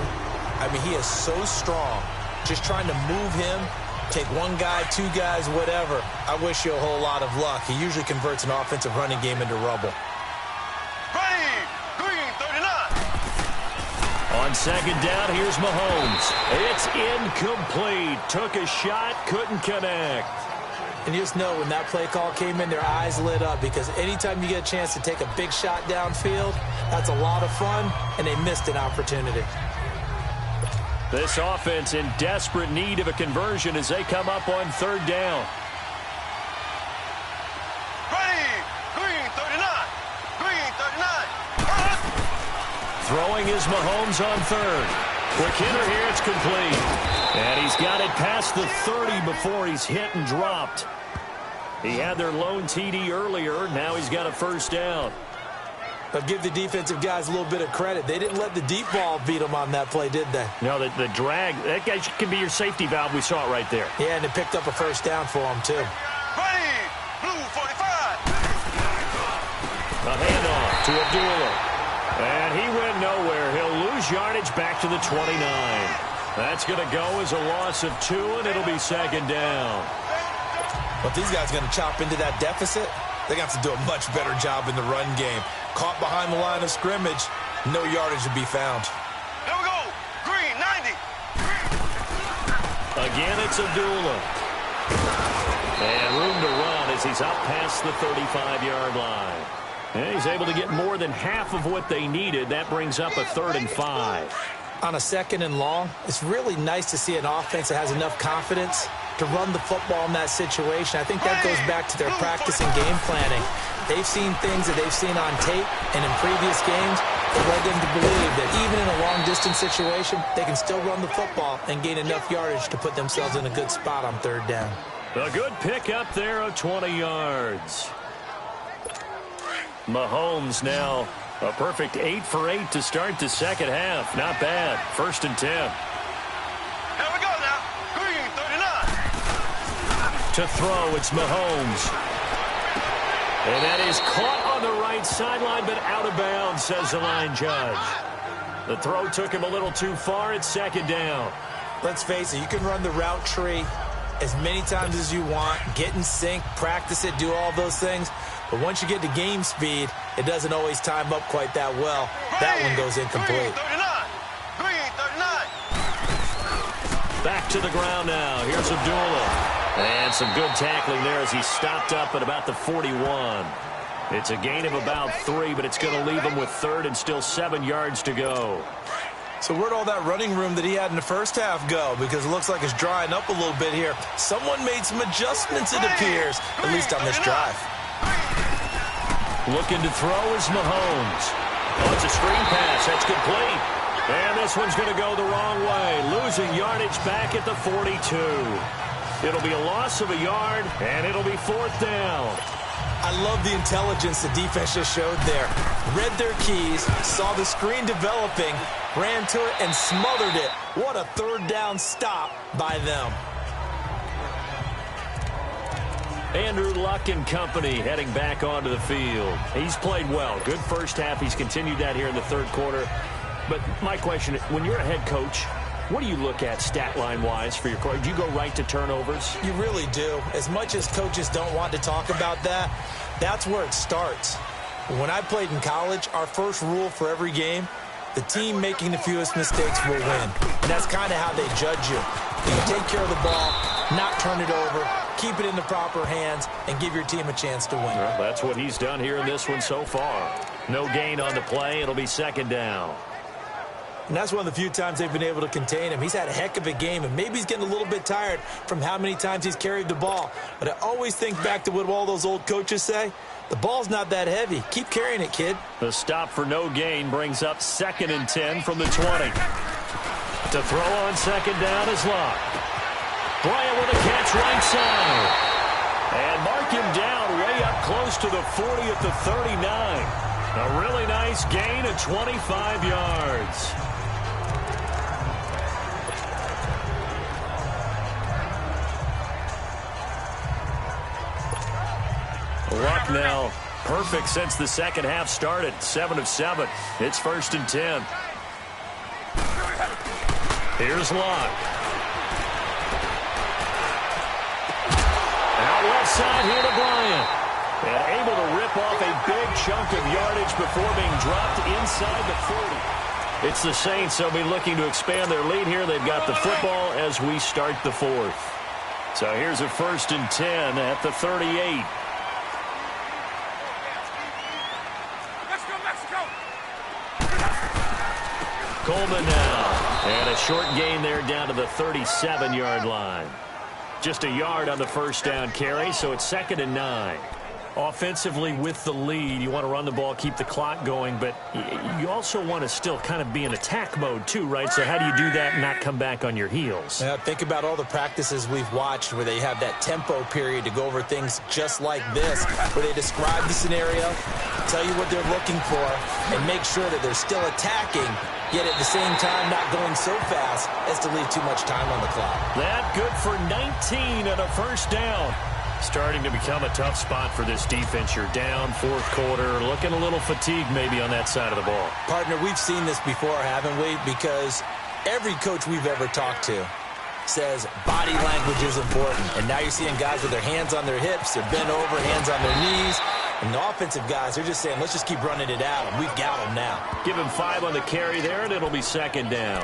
I mean, he is so strong. Just trying to move him, take one guy, 2 guys, whatever. I wish you a whole lot of luck. He usually converts an offensive running game into rubble. Ready. Green 39. On second down, here's Mahomes. It's incomplete. Took a shot, couldn't connect. And you just know when that play call came in, their eyes lit up, because anytime you get a chance to take a big shot downfield, that's a lot of fun, and they missed an opportunity. This offense in desperate need of a conversion as they come up on third down. Ready. Green 39. Green 39. Throwing is Mahomes on third. Quick hitter here, it's complete. And he's got it past the 30 before he's hit and dropped. He had their lone TD earlier. Now he's got a first down. But give the defensive guys a little bit of credit. They didn't let the deep ball beat them on that play, did they? No, the drag, that guy can be your safety valve. We saw it right there. Yeah, and it picked up a first down for them, too. Ready. Blue 45. A handoff to Abdullah. And he went nowhere. He'll lose yardage back to the 29. That's going to go as a loss of 2, and it'll be second down. But these guys are going to chop into that deficit. They're going to have to do a much better job in the run game. Caught behind the line of scrimmage, no yardage to be found. Here we go. Green 90. Again, it's Abdullah. And room to run as he's up past the 35-yard line. And he's able to get more than half of what they needed. That brings up a 3rd and 5. On a 2nd and long, it's really nice to see an offense that has enough confidence to run the football in that situation. I think that goes back to their practice and game planning. They've seen things that they've seen on tape and in previous games that led them to believe that even in a long-distance situation, they can still run the football and gain enough yardage to put themselves in a good spot on 3rd down. A good pick up there of 20 yards. Mahomes now a perfect 8 for 8 to start the second half. Not bad. 1st and 10. Here we go now. Green 39. To throw, it's Mahomes. And that is caught on the right sideline, but out of bounds, says the line judge. The throw took him a little too far. It's second down. Let's face it, you can run the route tree as many times as you want, get in sync, practice it, do all those things. But once you get to game speed, it doesn't always time up quite that well. That one goes incomplete. Green 39. Back to the ground now. Here's Abdullah. And some good tackling there as he stopped up at about the 41. It's a gain of about 3, but it's going to leave him with 3rd and still 7 yards to go. So where'd all that running room that he had in the first half go? Because it looks like it's drying up a little bit here. Someone made some adjustments, it appears, at least on this drive. Looking to throw is Mahomes. Oh, it's a screen pass. That's complete. And this one's going to go the wrong way. Losing yardage back at the 42. It'll be a loss of a yard, and it'll be 4th down. I love the intelligence the defense just showed there. Read their keys, saw the screen developing, ran to it, and smothered it. What a 3rd down stop by them. Andrew Luck and company heading back onto the field. He's played well. Good first half. He's continued that here in the 3rd quarter. But my question, when you're a head coach, what do you look at stat line-wise for your coach? Do you go right to turnovers? You really do. As much as coaches don't want to talk about that, that's where it starts. When I played in college, our first rule for every game, the team making the fewest mistakes will win. And that's kind of how they judge you. You take care of the ball, not turn it over, keep it in the proper hands, and give your team a chance to win. Well, that's what he's done here in this one so far. No gain on the play. It'll be 2nd down. And that's one of the few times they've been able to contain him. He's had a heck of a game, and maybe he's getting a little bit tired from how many times he's carried the ball. But I always think back to what all those old coaches say. The ball's not that heavy. Keep carrying it, kid. The stop for no gain brings up 2nd and 10 from the 20. To throw on 2nd down is Locke. Bryant with a catch right side. And mark him down way up close to the 40 at the 39. A really nice gain of 25 yards. Luck now perfect since the second half started. 7 of 7. It's 1st and 10. Here's Luck. Out left side here to Bryant. And able to rip off a big chunk of yardage before being dropped inside the 40. It's the Saints. They'll be looking to expand their lead here. They've got the football as we start the 4th. So here's a 1st and 10 at the 38. Coleman now. And a short gain there down to the 37-yard line. Just a yard on the first down carry, so it's 2nd and 9. Offensively with the lead, you want to run the ball, keep the clock going, but you also want to still kind of be in attack mode too, right? So how do you do that and not come back on your heels? Yeah, think about all the practices we've watched where they have that tempo period to go over things just like this, where they describe the scenario, tell you what they're looking for, and make sure that they're still attacking, yet at the same time not going so fast as to leave too much time on the clock. That good for 19 and a first down. Starting to become a tough spot for this defense. You're down 4th quarter, looking a little fatigued maybe on that side of the ball. Partner, we've seen this before, haven't we? Because every coach we've ever talked to says body language is important. And now you're seeing guys with their hands on their hips, they're bent over, hands on their knees. And the offensive guys, they're just saying, let's just keep running it out, and we've got them now. Give him 5 on the carry there, and it'll be 2nd down.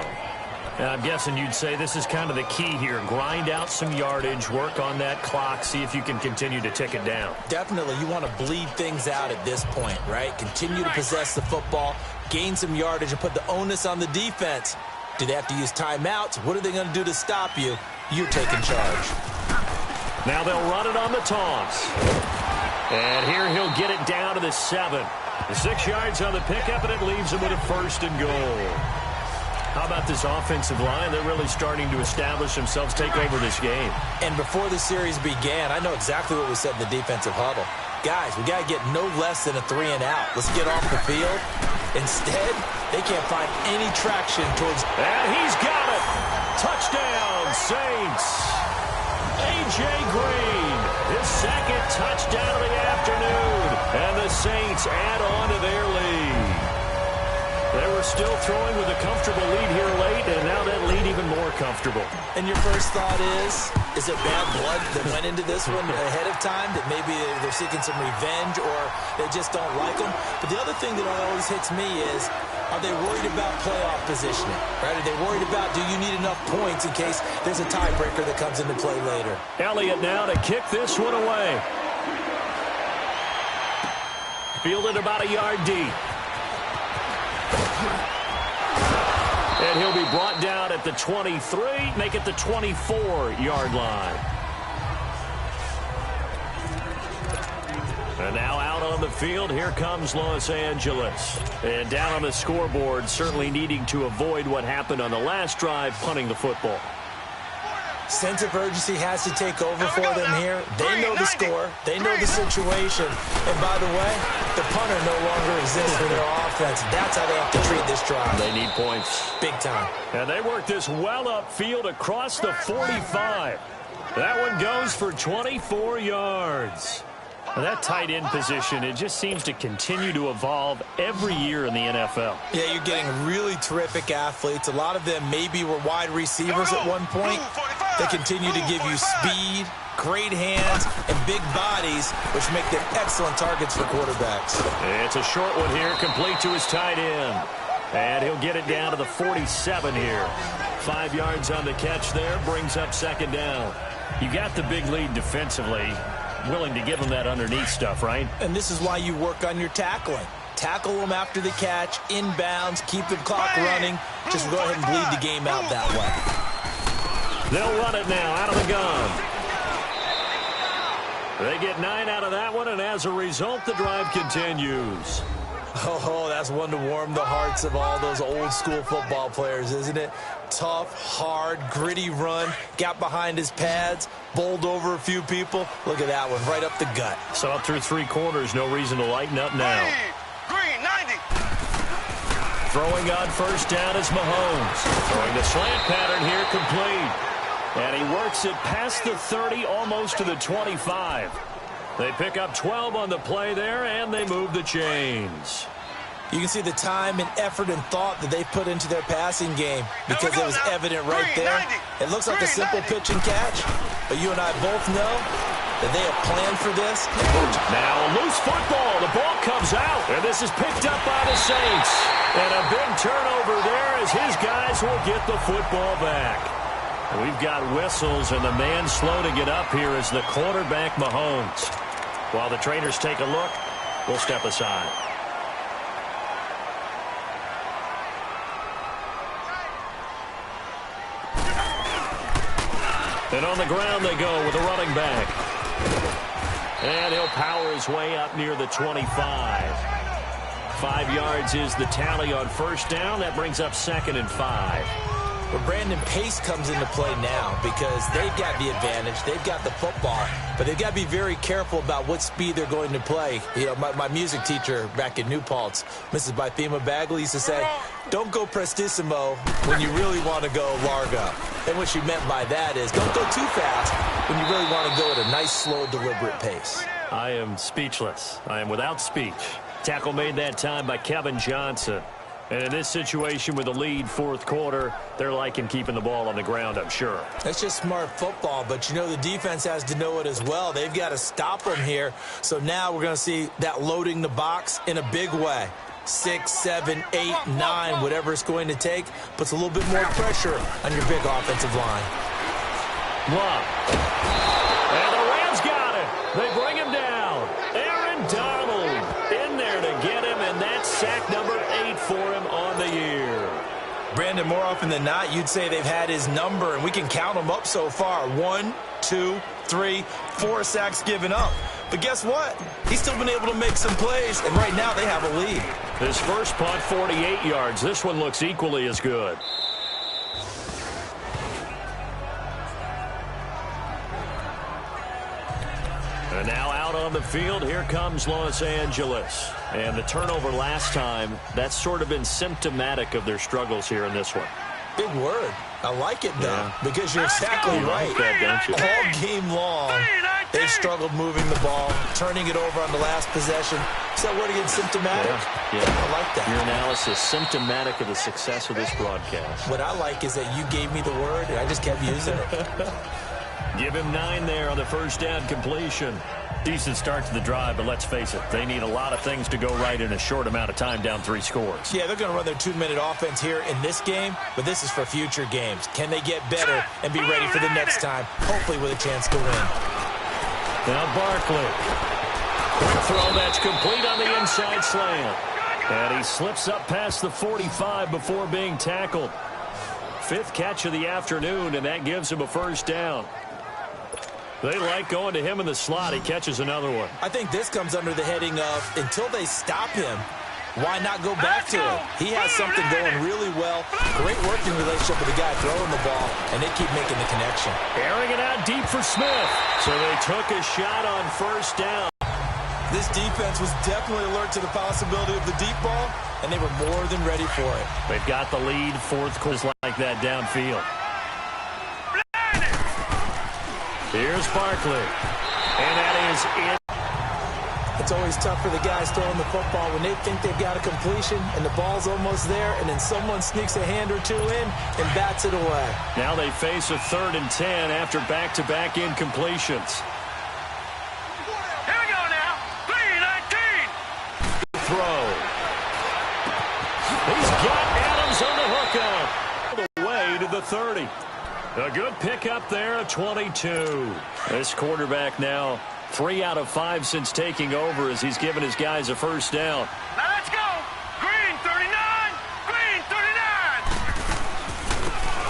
And I'm guessing you'd say this is kind of the key here. Grind out some yardage, work on that clock, see if you can continue to tick it down. Definitely. You want to bleed things out at this point, right? Continue to possess the football, gain some yardage, and put the onus on the defense. Do they have to use timeouts? What are they going to do to stop you? You're taking charge. Now they'll run it on the toss. And here he'll get it down to the 7. The 6 yards on the pickup, and it leaves him with a 1st and goal. How about this offensive line? They're really starting to establish themselves, take over this game. And before the series began, I know exactly what we said in the defensive huddle. Guys, we got to get no less than a 3 and out. Let's get off the field. Instead, they can't find any traction towards... And he's got it! Touchdown, Saints! A.J. Green, his 2nd touchdown of the afternoon. And the Saints add on to their lead. They were still throwing with a comfortable lead here late, and now that lead even more comfortable. And your first thought is it bad blood that went into this one ahead of time, that maybe they're seeking some revenge or they just don't like them? But the other thing that always hits me is, are they worried about playoff positioning? Right? Are they worried about, do you need enough points in case there's a tiebreaker that comes into play later? Elliott now to kick this one away. Fielded about a yard deep. And he'll be brought down at the 23, make it the 24-yard line. And now out on the field, here comes Los Angeles. And down on the scoreboard, certainly needing to avoid what happened on the last drive, punting the football. Sense of urgency has to take over for them here. They know the score. They know the situation. And by the way, the punter no longer exists for their offense. That's how they have to treat this drive. They need points. Big time. And they work this well upfield across the 45. That one goes for 24 yards. And that tight end position, it just seems to continue to evolve every year in the NFL. Yeah, you're getting really terrific athletes. A lot of them maybe were wide receivers at one point. They continue to give you speed, great hands, and big bodies, which make them excellent targets for quarterbacks. It's a short one here, complete to his tight end. And he'll get it down to the 47 here. 5 yards on the catch there, brings up 2nd down. You got the big lead defensively. Willing to give them that underneath stuff, right? And this is why you work on your tackling. Tackle them after the catch, inbounds, keep the clock running. Just go ahead and bleed the game out that way. They'll run it now out of the gun. They get 9 out of that one, and as a result, the drive continues. Oh, that's one to warm the hearts of all those old-school football players, isn't it? Tough, hard, gritty run. Got behind his pads, bowled over a few people. Look at that one, right up the gut. Saw through 3 quarters, no reason to lighten up now. Green, 90. Throwing on first down is Mahomes. Throwing the slant pattern here complete. And he works it past the 30, almost to the 25. They pick up 12 on the play there, and they move the chains. You can see the time and effort and thought that they put into their passing game because it was evident right there. It looks like a simple pitch and catch, but you and I both know that they have planned for this. Now a loose football. The ball comes out, and this is picked up by the Saints. And a big turnover there as his guys will get the football back. We've got whistles, and the man slow to get up here is the quarterback, Mahomes. While the trainers take a look, we'll step aside. And on the ground they go with a running back. And he'll power his way up near the 25. 5 yards is the tally on first down. That brings up 2nd and 5. But Brandon, pace comes into play now because they've got the advantage. They've got the football, but they've got to be very careful about what speed they're going to play. You know, my music teacher back in New Paltz, Mrs. Bythema Bagley, used to say, don't go prestissimo when you really want to go largo. And what she meant by that is don't go too fast when you really want to go at a nice, slow, deliberate pace. I am speechless. I am without speech. Tackle made that time by Kevin Johnson. And in this situation with the lead 4th quarter, they're liking keeping the ball on the ground, I'm sure. That's just smart football, but you know the defense has to know it as well. They've got to stop them here. So now we're going to see that loading the box in a big way. 6, 7, 8, 9, whatever it's going to take, puts a little bit more pressure on your big offensive line. Love. And the Rams got it. They bring him down. Aaron Donald in there to get him, and that's sack number 8 for him on the year. Brandon, more often than not, you'd say they've had his number, and we can count them up so far. 1, 2, 3, 4 sacks given up. But guess what? He's still been able to make some plays, and right now they have a lead. His first punt, 48 yards. This one looks equally as good. And now out on the field, here comes Los Angeles. And the turnover last time, that's sort of been symptomatic of their struggles here in this one. Big word. I like it, though, yeah. Because you're exactly right. Like that, don't you? All game long, they've struggled moving the ball, turning it over on the last possession. So what again, symptomatic? Yeah. I like that. Your analysis, symptomatic of the success of this broadcast. What I like is that you gave me the word, and I just kept using it. Give him 9 there on the first down completion. Decent start to the drive, but let's face it, they need a lot of things to go right in a short amount of time, down 3 scores. Yeah, they're going to run their 2-minute offense here in this game, but this is for future games. Can they get better and be ready for the next time, hopefully with a chance to win? Now Barkley. Quick throw that's complete on the inside slant. And he slips up past the 45 before being tackled. 5th catch of the afternoon, and that gives him a first down. They like going to him in the slot. He catches another one. I think this comes under the heading of until they stop him, why not go back to him? He has something going really well. Great working relationship with the guy throwing the ball, and they keep making the connection. Airing it out deep for Smith. So they took a shot on first down. This defense was definitely alert to the possibility of the deep ball, and they were more than ready for it. They've got the lead, 4th quarter like that downfield. Here's Barkley. And that is it. It's always tough for the guys throwing the football when they think they've got a completion and the ball's almost there, and then someone sneaks a hand or two in and bats it away. Now they face a 3rd and 10 after back-to-back incompletions. Here we go now. 3-19. Throw. He's got Adams on the hookup. All the way to the 30. A good pickup there, a 22. This quarterback now 3 out of 5 since taking over as he's given his guys a first down. Now let's go.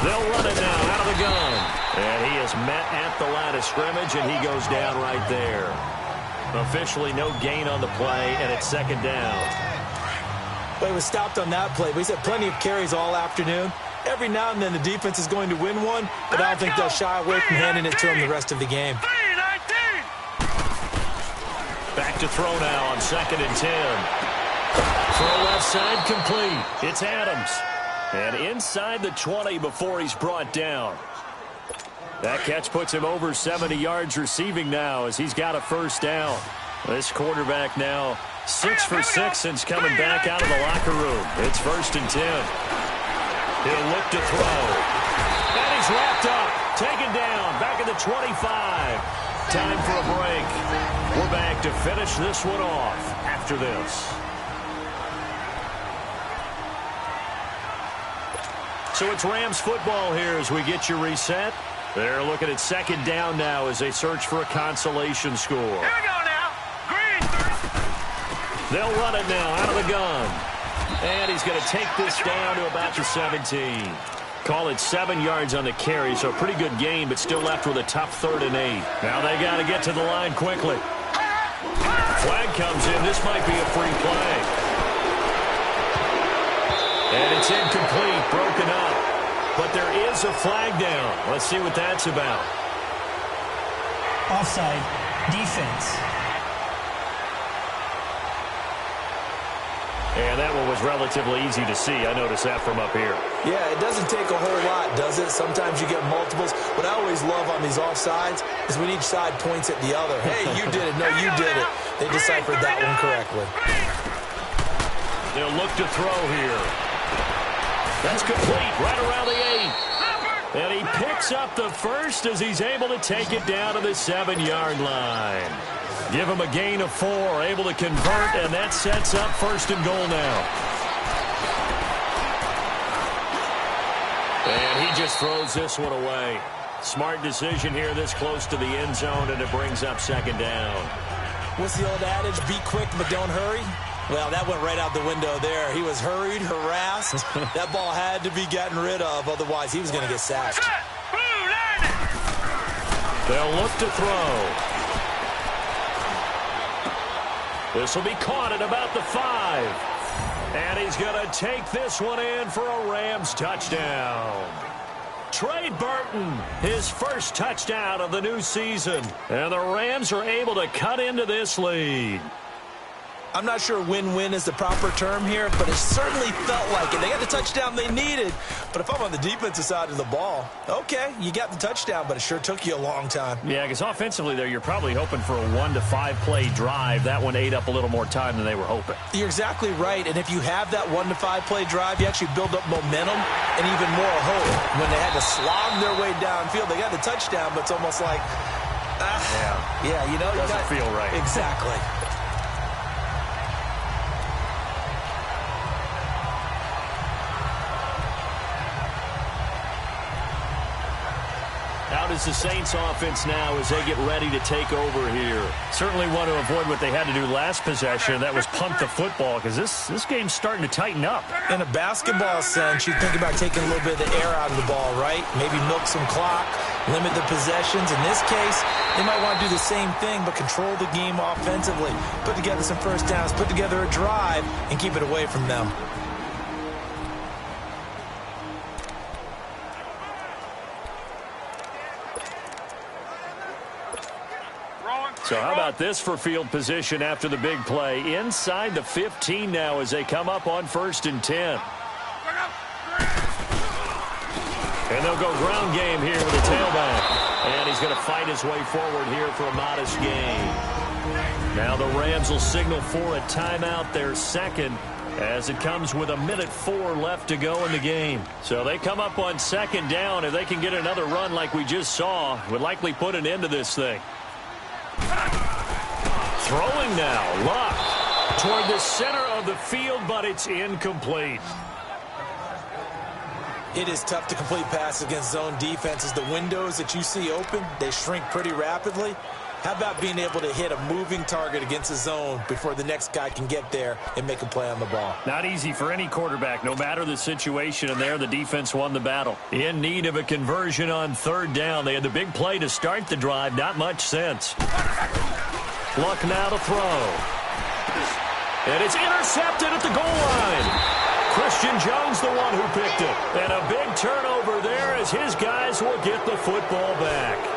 They'll run it now out of the gun. And he is met at the line of scrimmage, and he goes down right there. Officially no gain on the play, and it's second down. Well, he was stopped on that play, but he's had plenty of carries all afternoon. Every now and then the defense is going to win one, but I don't think they'll shy away from handing it to him the rest of the game. Back to throw now on 2nd and 10. Throw left side complete. It's Adams. And inside the 20 before he's brought down. That catch puts him over 70 yards receiving now as he's got a first down. This quarterback now 6 for 6 since coming back out of the locker room. It's 1st and 10. He'll look to throw. And he's wrapped up. Taken down. Back at the 25. Time for a break. We're back to finish this one off after this. So it's Rams football here as we get you reset. They're looking at 2nd down now as they search for a consolation score. Here we go now. Green. They'll run it now out of the gun. And he's going to take this down to about the 17. Call it 7 yards on the carry, so a pretty good game, but still left with a tough 3rd and 8. Now they got to get to the line quickly. Flag comes in. This might be a free play. And it's incomplete, broken up. But there is a flag down. Let's see what that's about. Offside, defense. And that one was relatively easy to see. I noticed that from up here. Yeah, it doesn't take a whole lot, does it? Sometimes you get multiples. What I always love on these offsides is when each side points at the other. Hey, you did it. No, you did it. They deciphered that one correctly. They'll look to throw here. That's complete right around the 8. And he picks up the first as he's able to take it down to the 7-yard line. Give him a gain of 4, able to convert, and that sets up 1st and goal now. And he just throws this one away. Smart decision here this close to the end zone, and it brings up 2nd down. What's the old adage? Be quick, but don't hurry. Well, that went right out the window there. He was hurried, harassed. That ball had to be gotten rid of, otherwise he was going to get sacked. They'll look to throw. This will be caught at about the 5. And he's going to take this one in for a Rams touchdown. Trey Burton, his first touchdown of the new season. And the Rams are able to cut into this lead. I'm not sure win-win is the proper term here, but it certainly felt like it. They got the touchdown they needed. But if I'm on the defensive side of the ball, okay, you got the touchdown, but it sure took you a long time. Yeah, because offensively there, you're probably hoping for a 1 to 5 play drive. That one ate up a little more time than they were hoping. You're exactly right. And if you have that 1 to 5 play drive, you actually build up momentum and even more hope. When they had to slog their way downfield, they got the touchdown, but it's almost like, yeah, you know, doesn't feel right. Exactly. Out is the Saints offense now as they get ready to take over here. Certainly want to avoid what they had to do last possession. That was punt the football because this game's starting to tighten up. In a basketball sense, you think about taking a little bit of the air out of the ball, right? Maybe milk some clock, limit the possessions. In this case, they might want to do the same thing but control the game offensively. Put together some first downs, put together a drive, and keep it away from them. So how about this for field position after the big play? Inside the 15 now as they come up on 1st and 10. And they'll go ground game here with a tailback. And he's going to fight his way forward here for a modest gain. Now the Rams will signal for a timeout, their second, as it comes with 1:04 left to go in the game. So they come up on 2nd down. If they can get another run like we just saw, would likely put an end to this thing. Throwing now, Luck toward the center of the field, but it's incomplete. It is tough to complete passes against zone defenses. The windows that you see open, they shrink pretty rapidly. How about being able to hit a moving target against a zone before the next guy can get there and make a play on the ball? Not easy for any quarterback, no matter the situation, and there the defense won the battle. In need of a conversion on third down. They had the big play to start the drive, not much sense. Luck now to throw. And it's intercepted at the goal line. Christian Jones the one who picked it. And a big turnover there as his guys will get the football back.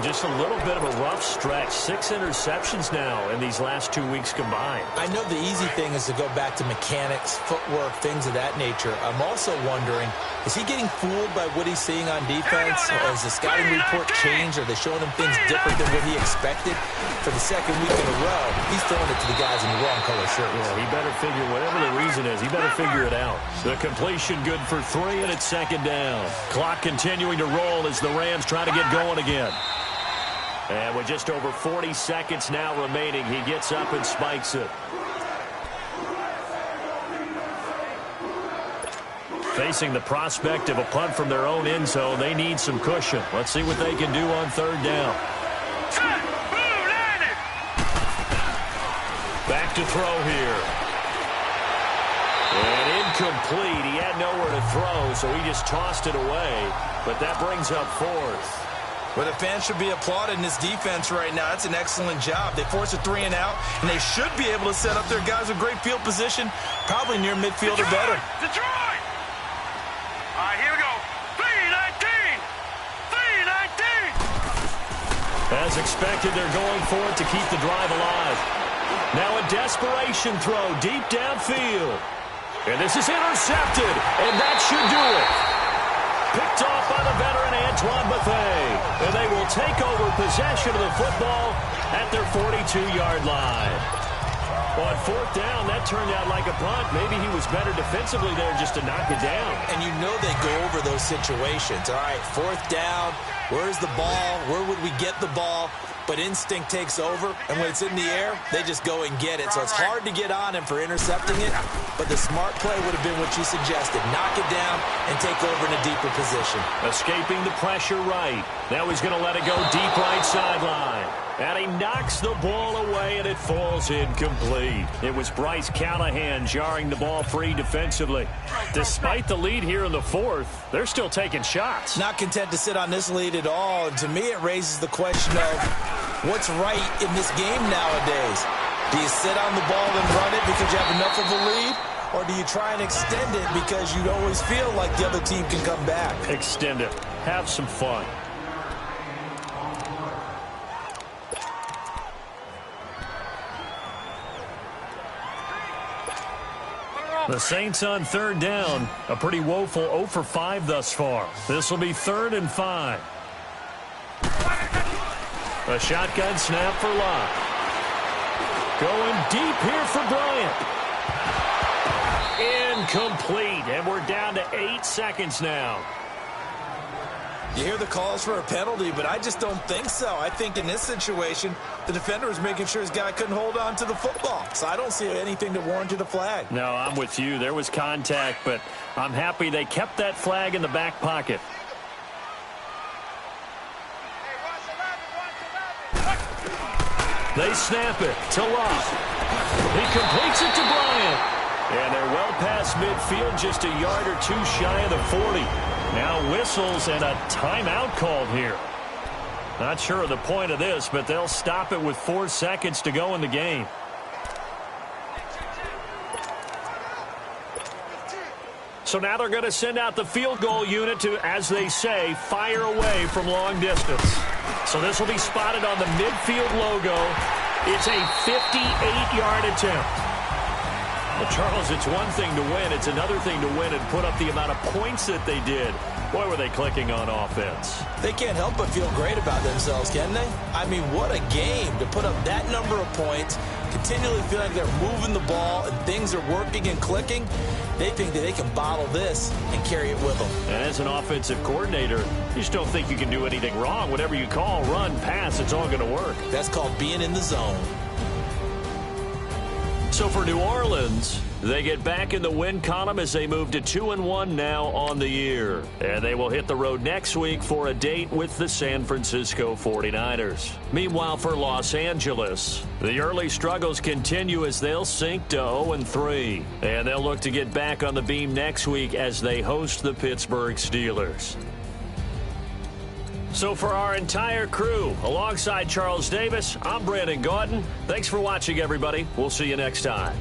Just a little bit of a rough stretch. 6 interceptions now in these last 2 weeks combined. I know the easy thing is to go back to mechanics, footwork, things of that nature. I'm also wondering, is he getting fooled by what he's seeing on defense? Or has the scouting report changed? Are they showing him things different than what he expected? For the second week in a row, he's throwing it to the guys in the wrong color shirts. Yeah, he better figure, whatever the reason is, he better figure it out. The completion good for 3, and it's second down. Clock continuing to roll as the Rams try to get going again. And with just over 40 seconds now remaining, he gets up and spikes it. Facing the prospect of a punt from their own end zone, they need some cushion. Let's see what they can do on third down. Back to throw here. And incomplete. He had nowhere to throw, so he just tossed it away. But that brings up fourth. Well, the fans should be applauding this defense right now. That's an excellent job. They force a 3 and out, and they should be able to set up their guys with great field position, probably near midfield or better. Detroit! All right, here we go. 3-19! 3-19! As expected, they're going for it to keep the drive alive. Now a desperation throw deep downfield. And this is intercepted, and that should do it. Picked off by the veteran Antoine Bethea. And they will take over possession of the football at their 42-yard line. On fourth down, that turned out like a punt. Maybe he was better defensively there just to knock it down. And you know they go over those situations. All right, fourth down, where's the ball? Where would we get the ball? But instinct takes over, and when it's in the air, they just go and get it. So it's hard to get on him for intercepting it, but the smart play would have been what you suggested. Knock it down and take over in a deeper position. Escaping the pressure right. Now he's going to let it go deep right sideline. And he knocks the ball away, and it falls incomplete. It was Bryce Callahan jarring the ball free defensively. Despite the lead here in the fourth, they're still taking shots. Not content to sit on this lead at all. And to me, it raises the question of what's right in this game nowadays. Do you sit on the ball and run it because you have enough of a lead? Or do you try and extend it because you always feel like the other team can come back? Extend it. Have some fun. The Saints on third down. A pretty woeful 0 for 5 thus far. This will be 3rd and 5. A shotgun snap for Locke. Going deep here for Bryant. Incomplete. And we're down to 8 seconds now. You hear the calls for a penalty, but I just don't think so. I think in this situation, the defender was making sure his guy couldn't hold on to the football. So I don't see anything that warranted a flag. No, I'm with you. There was contact, but I'm happy they kept that flag in the back pocket. They snap it to Locke. He completes it to Bryant. And they're well past midfield, just a yard or 2 shy of the 40. Now whistles and a timeout called here. Not sure of the point of this, but they'll stop it with 4 seconds to go in the game. So now they're going to send out the field goal unit to, as they say, fire away from long distance. So this will be spotted on the midfield logo. It's a 58-yard attempt. Well, Charles, it's one thing to win. It's another thing to win and put up the amount of points that they did. Boy, were they clicking on offense. They can't help but feel great about themselves, can they? I mean, what a game to put up that number of points, continually feel like they're moving the ball and things are working and clicking. They think that they can bottle this and carry it with them. And as an offensive coordinator, you just don't think you can do anything wrong. Whatever you call, run, pass, it's all going to work. That's called being in the zone. So for New Orleans, they get back in the win column as they move to 2-1 now on the year. And they will hit the road next week for a date with the San Francisco 49ers. Meanwhile, for Los Angeles, the early struggles continue as they'll sink to 0-3. And they'll look to get back on the beam next week as they host the Pittsburgh Steelers. So for our entire crew, alongside Charles Davis, I'm Brandon Gaudin. Thanks for watching, everybody. We'll see you next time.